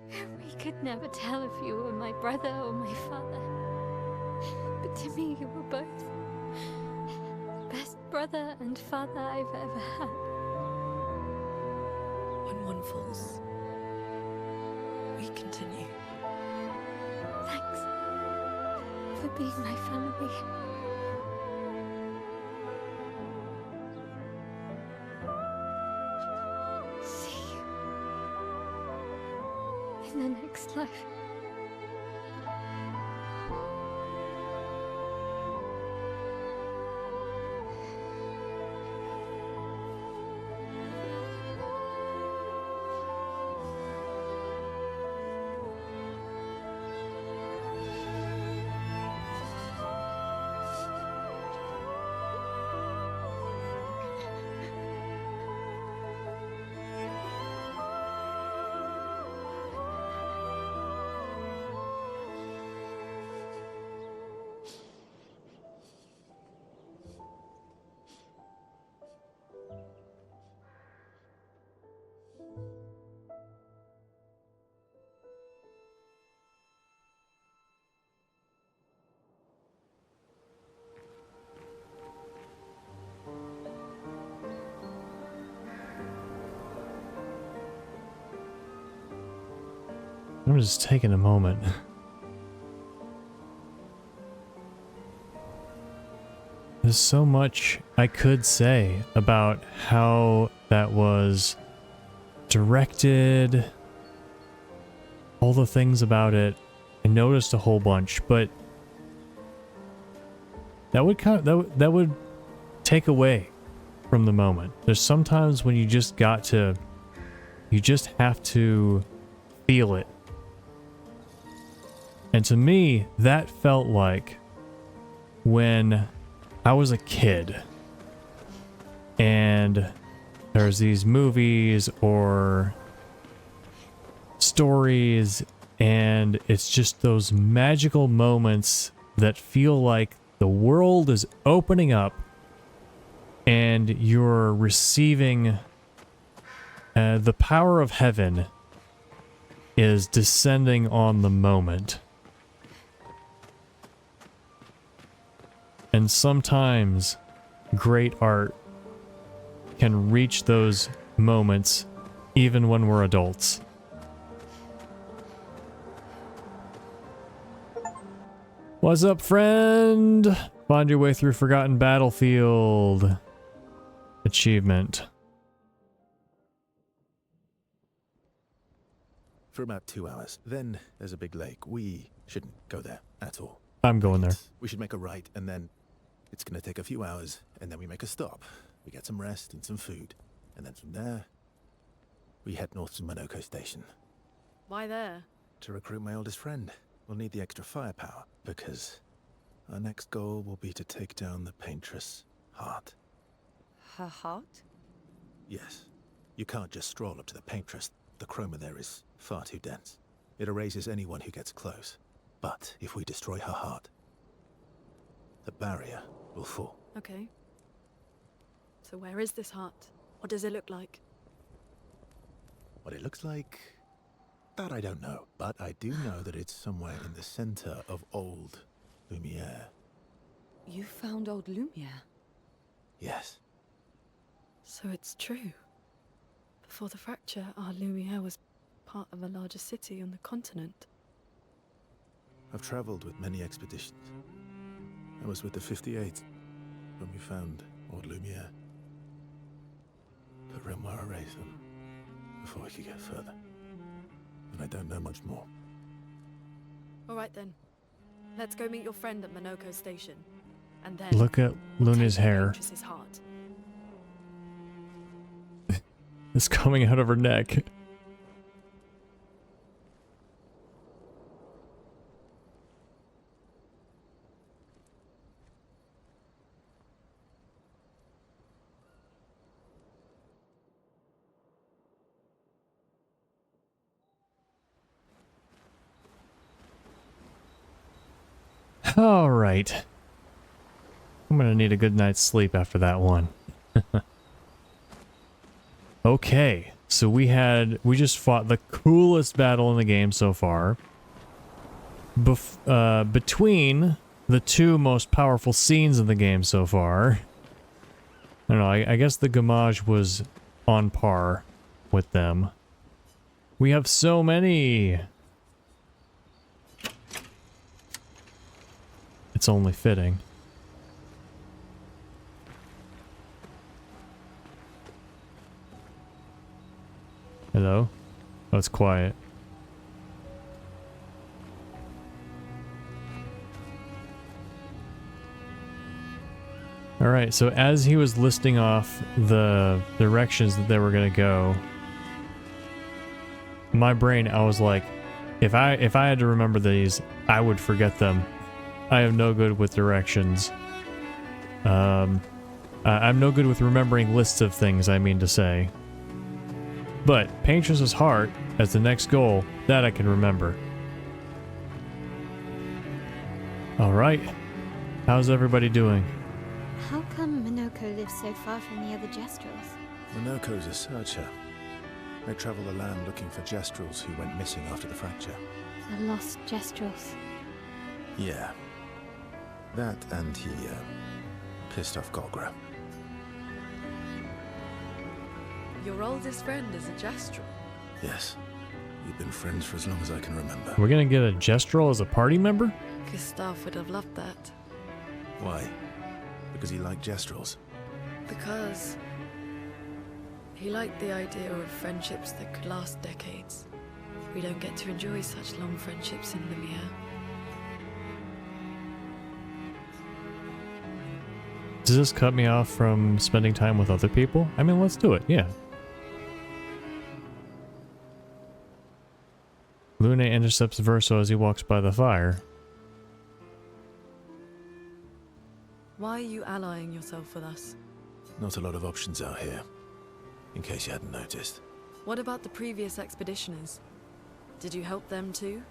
We could never tell if you were my brother or my father. But to me, you were both. Best brother and father I've ever had. When one falls, we continue. Thanks for being my family. See you in the next life. I'm just taking a moment. There's so much I could say about how that was directed, all the things about it. I noticed a whole bunch, but that would that would take away from the moment. There's sometimes when you just have to feel it. And to me, that felt like when I was a kid and there's these movies or stories, and it's just those magical moments that feel like the world is opening up and you're receiving the power of heaven is descending on the moment. And sometimes great art can reach those moments even when we're adults. What's up, friend? Find your way through Forgotten Battlefield. Achievement. For about 2 hours. Then there's a big lake. We shouldn't go there at all. I'm going there. We should make a right, and then it's going to take a few hours, and then we make a stop. We get some rest and some food. And then from there, we head north to Minoko Station. Why there? To recruit my oldest friend. We'll need the extra firepower, because our next goal will be to take down the Paintress heart. Her heart? Yes. You can't just stroll up to the Paintress. The chroma there is far too dense. It erases anyone who gets close. But if we destroy her heart, the barrier will fall. Okay. So where is this heart? What does it look like? What it looks like, that I don't know. But I do know that it's somewhere in the center of old Lumiere. You found old Lumiere? Yes. So it's true. Before the fracture, our Lumiere was part of a larger city on the continent. I've traveled with many expeditions. I was with the 58th when we found old Lumiere. But Renoir erased them before we could get further. And I don't know much more. All right then. Let's go meet your friend at Minoko Station. And then Look at Luna's hair. Paintress's heart. It's coming out of her neck. All right. I'm gonna need a good night's sleep after that one. Okay, so we just fought the coolest battle in the game so far. Between the two most powerful scenes in the game so far. I don't know, I guess the Gamage was on par with them. We have so many. It's only fitting. Hello? Oh, it's quiet. Alright, so as he was listing off the directions that they were gonna go, my brain, I was like, if I had to remember these, I would forget them. I am no good with directions. I'm no good with remembering lists of things, I mean to say. But Paintress's heart as the next goal, that I can remember. Alright. How's everybody doing? How come Minoko lives so far from the other Jestrels? Minoko's a searcher. They travel the land looking for Jestrels who went missing after the fracture. The lost Jestrels. Yeah. That and he, pissed off Golgra. Your oldest friend is a Jestral. Yes. We've been friends for as long as I can remember. We're gonna get a Jestrel as a party member? Gustav would have loved that. Why? Because he liked Jestrels. Because he liked the idea of friendships that could last decades. We don't get to enjoy such long friendships in Lumiere. Does this cut me off from spending time with other people? I mean, let's do it, yeah. Luna intercepts Verso as he walks by the fire. Why are you allying yourself with us? Not a lot of options out here, in case you hadn't noticed. What about the previous expeditioners? Did you help them too?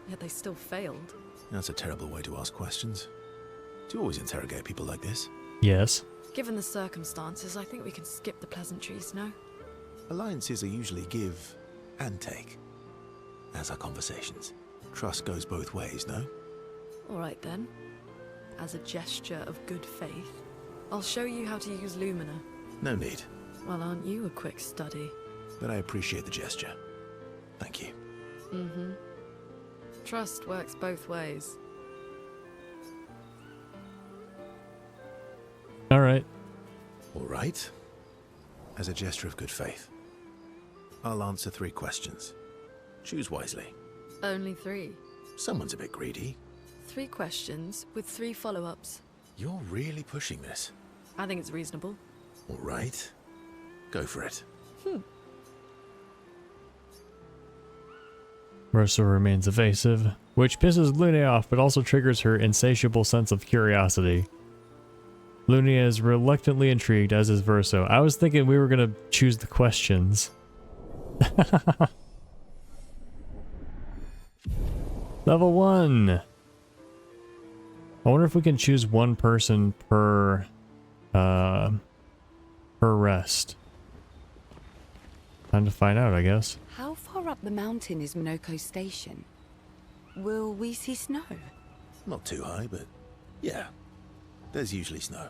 Yet they still failed. That's a terrible way to ask questions. Do you always interrogate people like this? Yes. Given the circumstances, I think we can skip the pleasantries, no? Alliances are usually give and take, as are conversations. Trust goes both ways, no? Alright then. As a gesture of good faith, I'll show you how to use Lumina. No need, Well, aren't you a quick study? but I appreciate the gesture. Thank you. Mm-hmm. Trust works both ways. All right. All right. As a gesture of good faith, I'll answer 3 questions. Choose wisely. Only 3. Someone's a bit greedy. 3 questions with 3 follow-ups. You're really pushing this. I think it's reasonable. All right. Go for it. Verso remains evasive, which pisses Luna off but also triggers her insatiable sense of curiosity. Luna is reluctantly intrigued, as is Verso. I was thinking we were going to choose the questions. Level 1! I wonder if we can choose one person per rest. Time to find out, I guess. How far up the mountain is Minoko Station? Will we see snow? Not too high, but yeah. There's usually snow.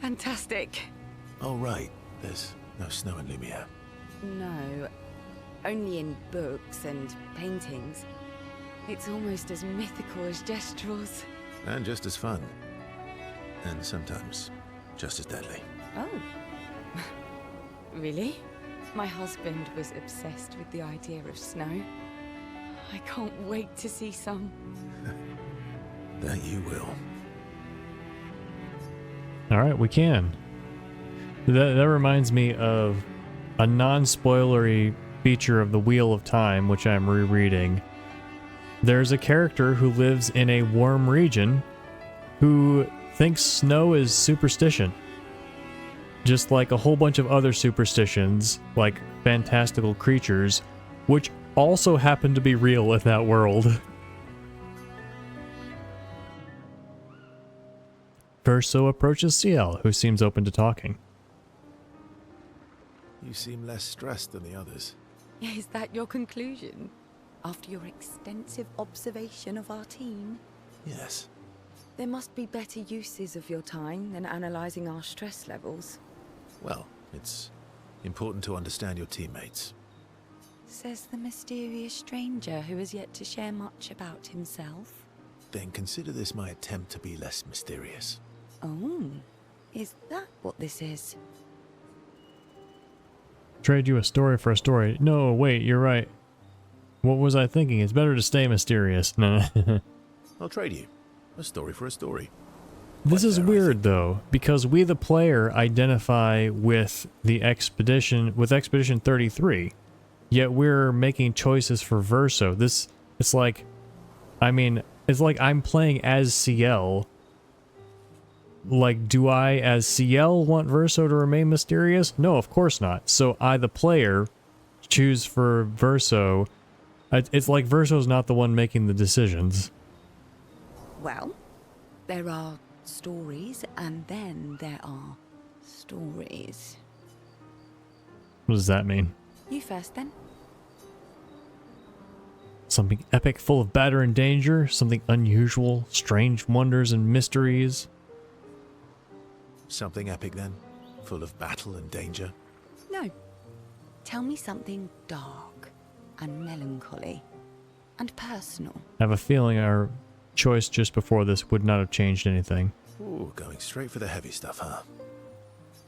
Fantastic. Oh, right. There's no snow in Lumiere. No, only in books and paintings. It's almost as mythical as Gestrels. And just as fun. And sometimes just as deadly. Oh. Really? My husband was obsessed with the idea of snow. I can't wait to see some. That you will. Alright, we can. That reminds me of a non-spoilery feature of the Wheel of Time, which I'm rereading. There's a character who lives in a warm region who thinks snow is superstition. Just like a whole bunch of other superstitions, like fantastical creatures, which also happen to be real in that world. Verso approaches CL, who seems open to talking. You seem less stressed than the others. Is that your conclusion? After your extensive observation of our team? Yes. There must be better uses of your time than analysing our stress levels. Well, it's important to understand your teammates. Says the mysterious stranger who has yet to share much about himself. Then consider this my attempt to be less mysterious. Oh, is that what this is? Trade you a story for a story. No, wait, you're right. What was I thinking? It's better to stay mysterious. No. I'll trade you a story for a story. This Quite is fair, I weird think. though, because we the player identify with the Expedition 33. Yet we're making choices for Verso. It's like I'm playing as CL. Like, do I, as CL, want Verso to remain mysterious? No, of course not. So I, the player, choose for Verso. It's like Verso's not the one making the decisions. Well, there are stories, and then there are stories. What does that mean? You first, then. Something epic, full of batter and danger? Something unusual, strange wonders and mysteries? Something epic then? Full of battle and danger? No. Tell me something dark and melancholy and personal. I have a feeling our choice just before this would not have changed anything. Ooh, going straight for the heavy stuff, huh?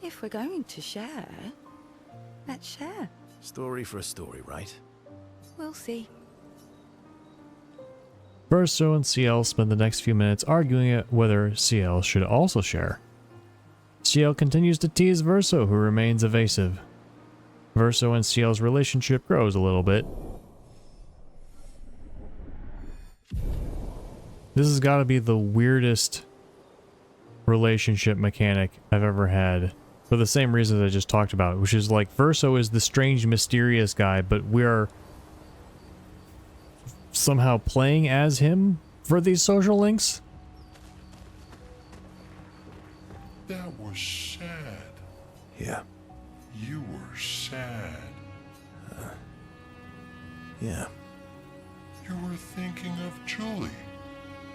If we're going to share, let's share. Story for a story, right? We'll see. Verso and CL spend the next few minutes arguing at whether CL should also share. CL continues to tease Verso, who remains evasive. Verso and CL's relationship grows a little bit. This has got to be the weirdest relationship mechanic I've ever had. For the same reasons I just talked about, which is like Verso is the strange, mysterious guy, but we're somehow playing as him for these social links. That was sad. Yeah. You were sad. Yeah. You were thinking of Julie.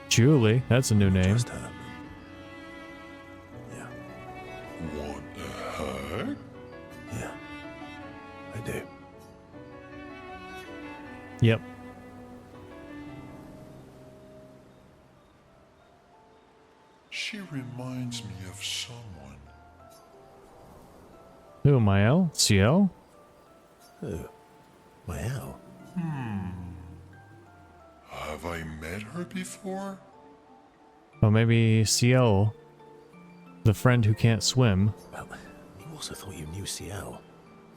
Julie, that's a new name. Just her. Yeah. Want a hug? Yeah. I do. Yep. She reminds me of someone. Who, Mael? Ciel? Who? Well. Have I met her before? Well, maybe Ciel, the friend who can't swim. Well, you also thought you knew CL.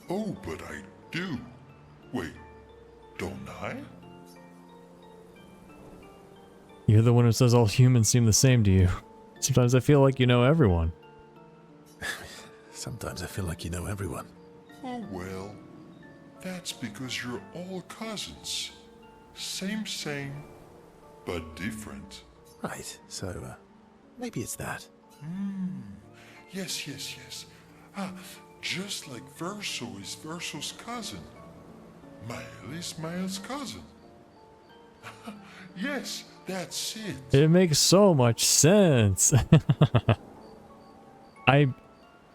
Oh, but I do. Wait, don't I? You're the one who says all humans seem the same to you. Sometimes I feel like you know everyone. Sometimes I feel like you know everyone. Oh well, that's because you're all cousins. Same, but different. Right, so, maybe it's that. Yes. Ah, just like Verso is Verso's cousin. Mael is Mael's cousin. Yes, that's it. It makes so much sense. I'm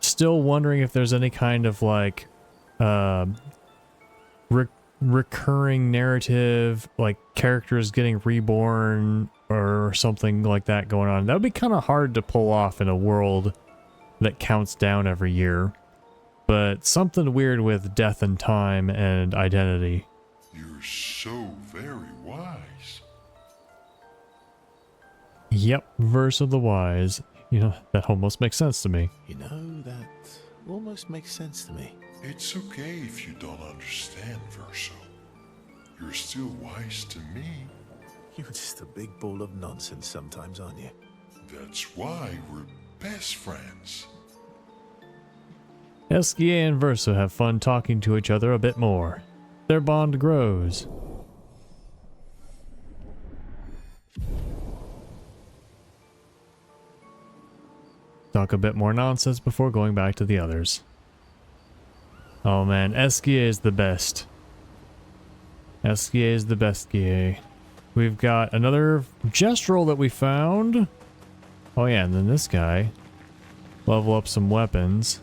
still wondering if there's any kind of like recurring narrative, like characters getting reborn or something like that going on. That would be kind of hard to pull off in a world that counts down every year. But something weird with death and time and identity. You're so very wise. Yep, verse of the wise. You know, that almost makes sense to me. You know, that almost makes sense to me. It's okay if you don't understand, Verso. You're still wise to me. You're just a big ball of nonsense sometimes, aren't you? That's why we're best friends. Eskia and Verso have fun talking to each other a bit more. Their bond grows. Talk a bit more nonsense before going back to the others. Oh man, Eskia is the best. Eskia is the best GA. We've got another gestural that we found. Oh yeah, and then this guy. Level up some weapons.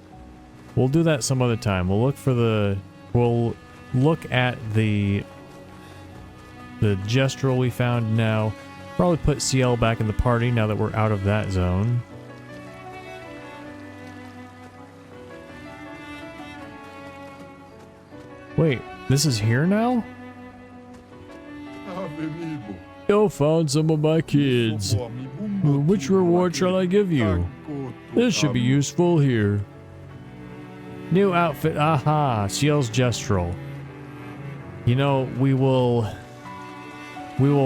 We'll do that some other time. We'll look at the gestural we found now. Probably put CL back in the party now that we're out of that zone. Wait, this is here now? Yo, found some of my kids. Which reward shall I give you? This should be useful here. New outfit, aha, Ciel's gestural. You know, we will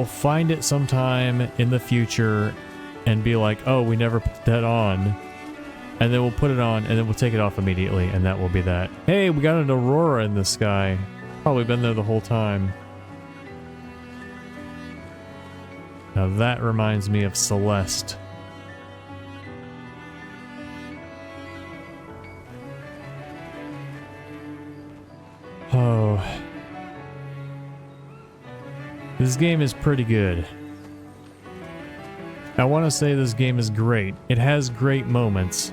find it sometime in the future and be like, oh, we never put that on. And then we'll put it on and then we'll take it off immediately and that will be that. Hey, we got an aurora in the sky. Probably been there the whole time. Now that reminds me of Celeste. Oh. This game is pretty good. I want to say this game is great. It has great moments.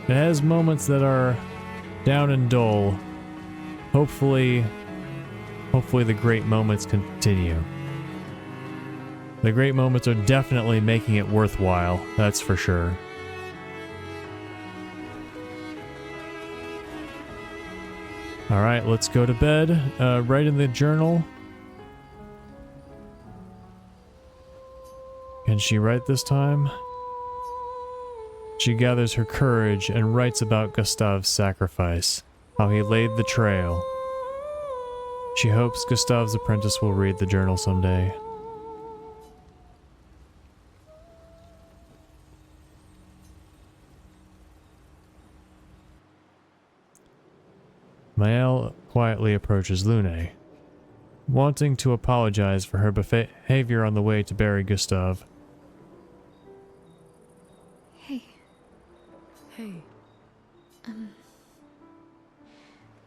It has moments that are down and dull. Hopefully the great moments continue. The great moments are definitely making it worthwhile, that's for sure. Alright, let's go to bed. Write in the journal. Can she write this time? She gathers her courage and writes about Gustave's sacrifice, how he laid the trail. She hopes Gustave's apprentice will read the journal someday. quietly approaches Lune, wanting to apologize for her behavior on the way to bury Gustav. Hey,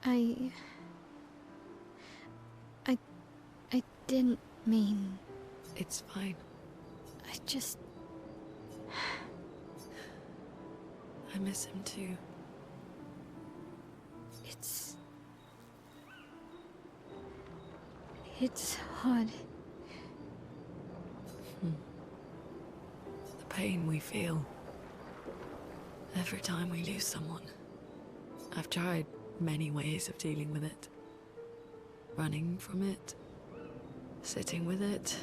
Hey, I didn't mean... it's fine. I just... I miss him too. It's hard. The pain we feel every time we lose someone. I've tried many ways of dealing with it. Running from it, sitting with it,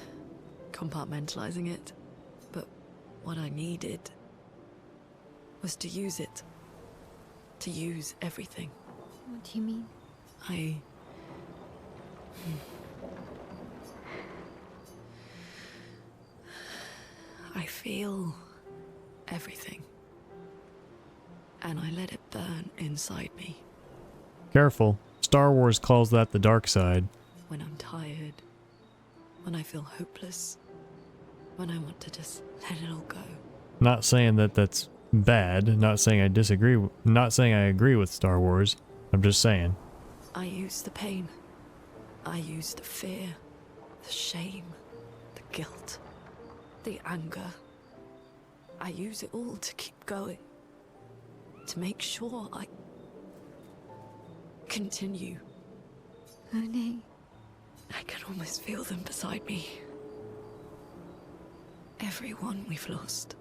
compartmentalizing it. But what I needed was to use it. To use everything. What do you mean? I feel everything. And I let it burn inside me. Careful. Star Wars calls that the dark side. When I'm tired. When I feel hopeless. When I want to just let it all go. Not saying that that's bad. Not saying I disagree. Not saying I agree with Star Wars. I'm just saying. I use the pain. I use the fear. The shame. The guilt. The anger. I use it all to keep going. To make sure I continue. Lune. I can almost feel them beside me. Everyone we've lost.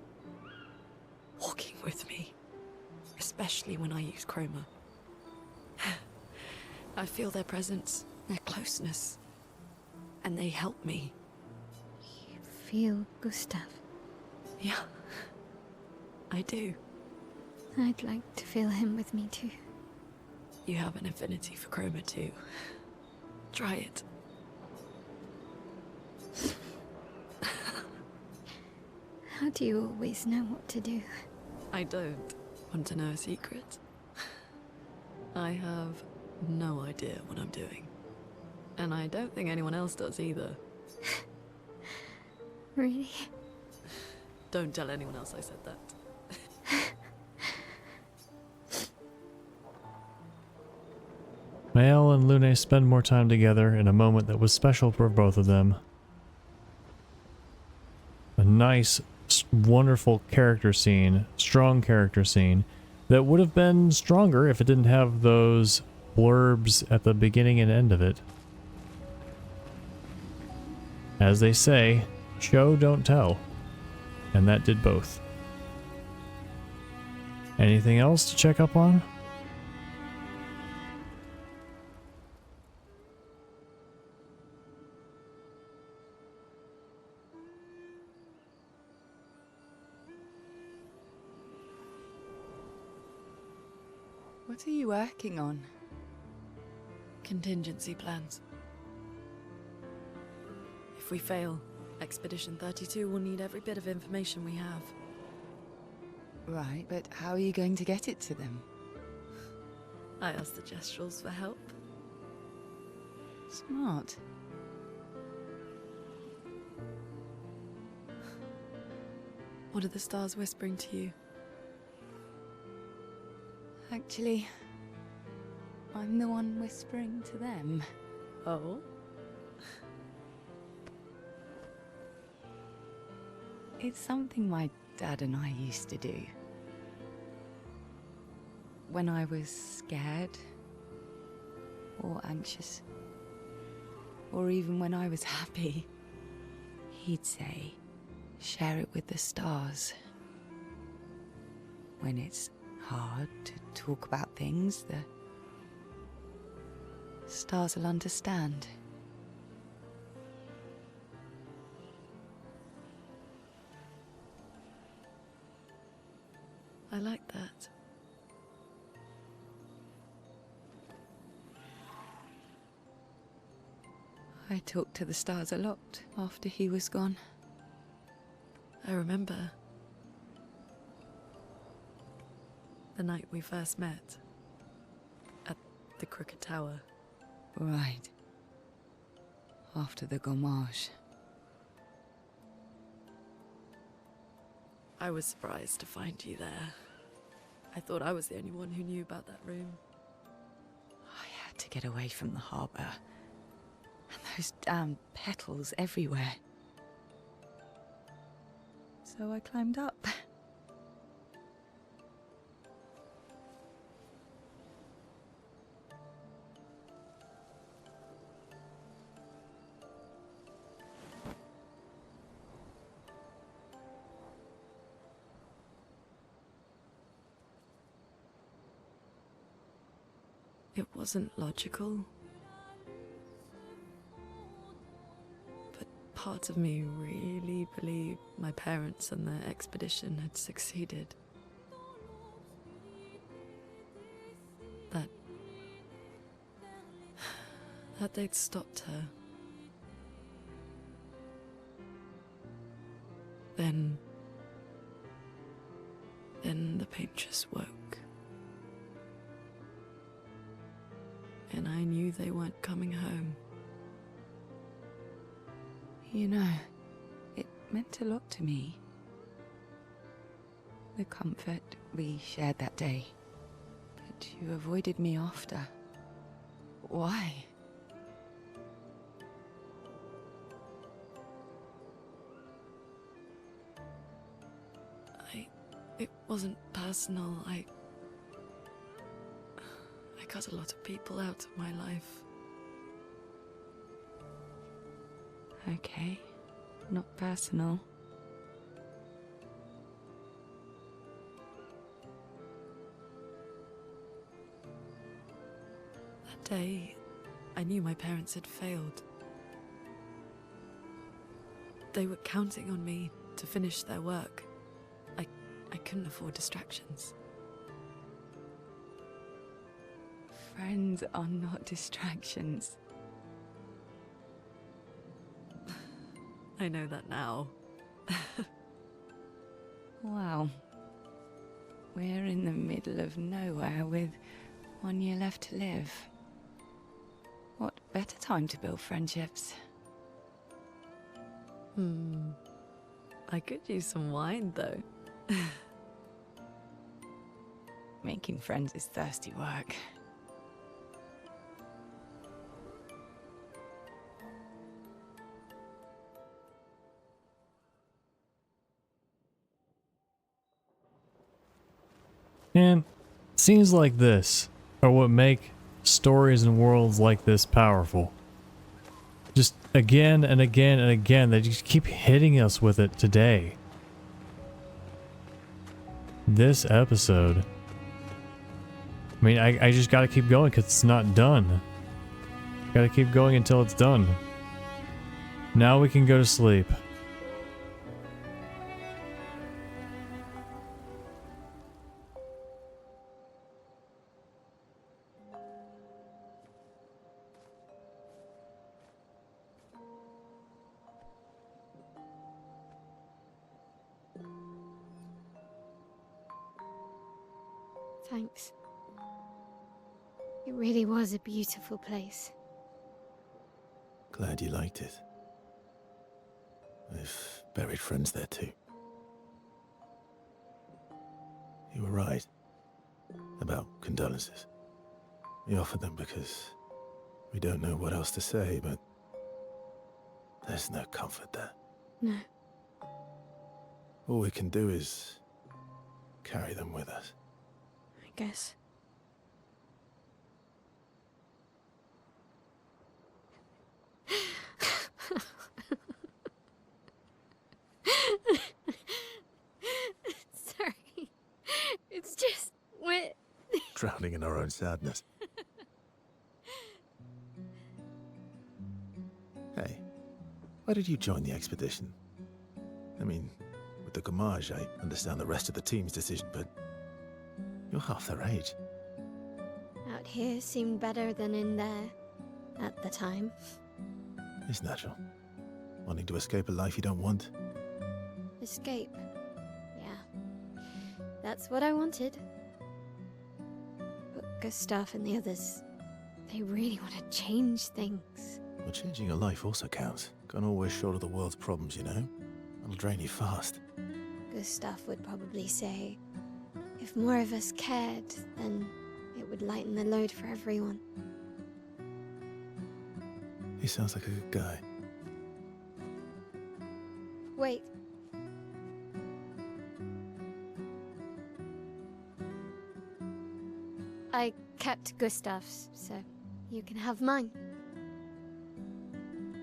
Walking with me. Especially when I use chroma. I feel their presence, their closeness. And they help me. You feel Gustav? Yeah. I do. I'd like to feel him with me too. You have an affinity for chroma too. Try it. How do you always know what to do? I don't want to know a secret. I have no idea what I'm doing. And I don't think anyone else does either. Really? Don't tell anyone else I said that. Mael and Lune spend more time together in a moment that was special for both of them. A nice, wonderful character scene, strong character scene, that would have been stronger if it didn't have those blurbs at the beginning and end of it. As they say, show don't tell. And that did both. Anything else to check up on? What are you working on? Contingency plans. If we fail, Expedition 32 will need every bit of information we have. Right, but how are you going to get it to them? I asked the Gestrals for help. Smart. What are the stars whispering to you? Actually, I'm the one whispering to them. Oh? It's something my dad and I used to do. When I was scared, or anxious, or even when I was happy, he'd say, share it with the stars. When it's hard to talk about things, the stars will understand. I like that. I talked to the stars a lot after he was gone. I remember the night we first met at the Crooked Tower. Right. After the gommage. I was surprised to find you there. I thought I was the only one who knew about that room. I had to get away from the harbour. And those damn petals everywhere. So I climbed up. It wasn't logical. But part of me really believed my parents and their expedition had succeeded. That they'd stopped her. Then the Paintress woke. And I knew they weren't coming home. You know, it meant a lot to me. The comfort we shared that day. But you avoided me after. Why? It wasn't personal. I cut a lot of people out of my life. Okay, not personal. That day, I knew my parents had failed. They were counting on me to finish their work. I couldn't afford distractions. Friends are not distractions. I know that now. Wow. We're in the middle of nowhere with 1 year left to live. What better time to build friendships? I could use some wine, though. Making friends is thirsty work. And scenes like this are what make stories and worlds like this powerful. Just again and again and again, they just keep hitting us with it today. This episode, I mean, I just gotta keep going because it's not done. Gotta keep going until it's done. Now we can go to sleep. Thanks. It really was a beautiful place. Glad you liked it. I've buried friends there too. You were right about condolences. We offered them because we don't know what else to say, but there's no comfort there. No. All we can do is carry them with us. I guess. Sorry. It's just wet. Drowning in our own sadness. Hey, why did you join the expedition? I mean, with the gommage, I understand the rest of the team's decision, but you're half their age. Out here seemed better than in there at the time. It's natural. Wanting to escape a life you don't want. Escape. Yeah. That's what I wanted. But Gustav and the others, They really want to change things. Well, changing your life also counts. Can't always shoulder the world's problems, you know? It'll drain you fast. Gustav would probably say, if more of us cared, then it would lighten the load for everyone. He sounds like a good guy. Wait. I kept Gustav's, so you can have mine.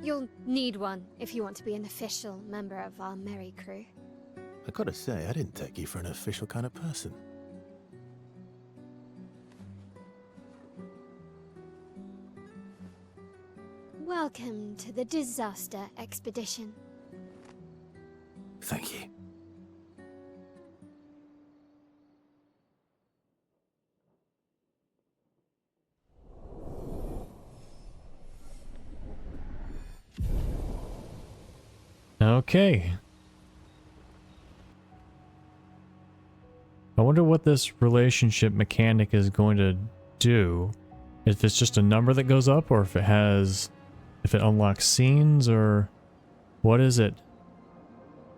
You'll need one if you want to be an official member of our merry crew. I gotta say, I didn't take you for an official kind of person. Welcome to the disaster expedition. Thank you. Okay. I wonder what this relationship mechanic is going to do. If it's just a number that goes up, or if it unlocks scenes, or what is it?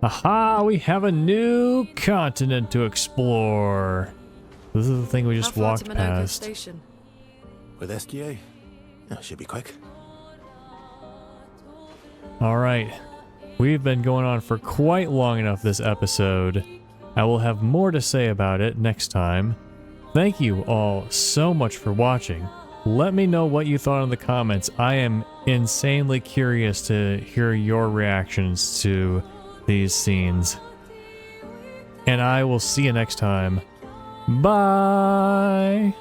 Aha! We have a new continent to explore. This is the thing we just walked past. Station? With SGA? That should be quick. Alright. We've been going on for quite long enough this episode. I will have more to say about it next time. Thank you all so much for watching. Let me know what you thought in the comments. I am insanely curious to hear your reactions to these scenes. And I will see you next time. Bye!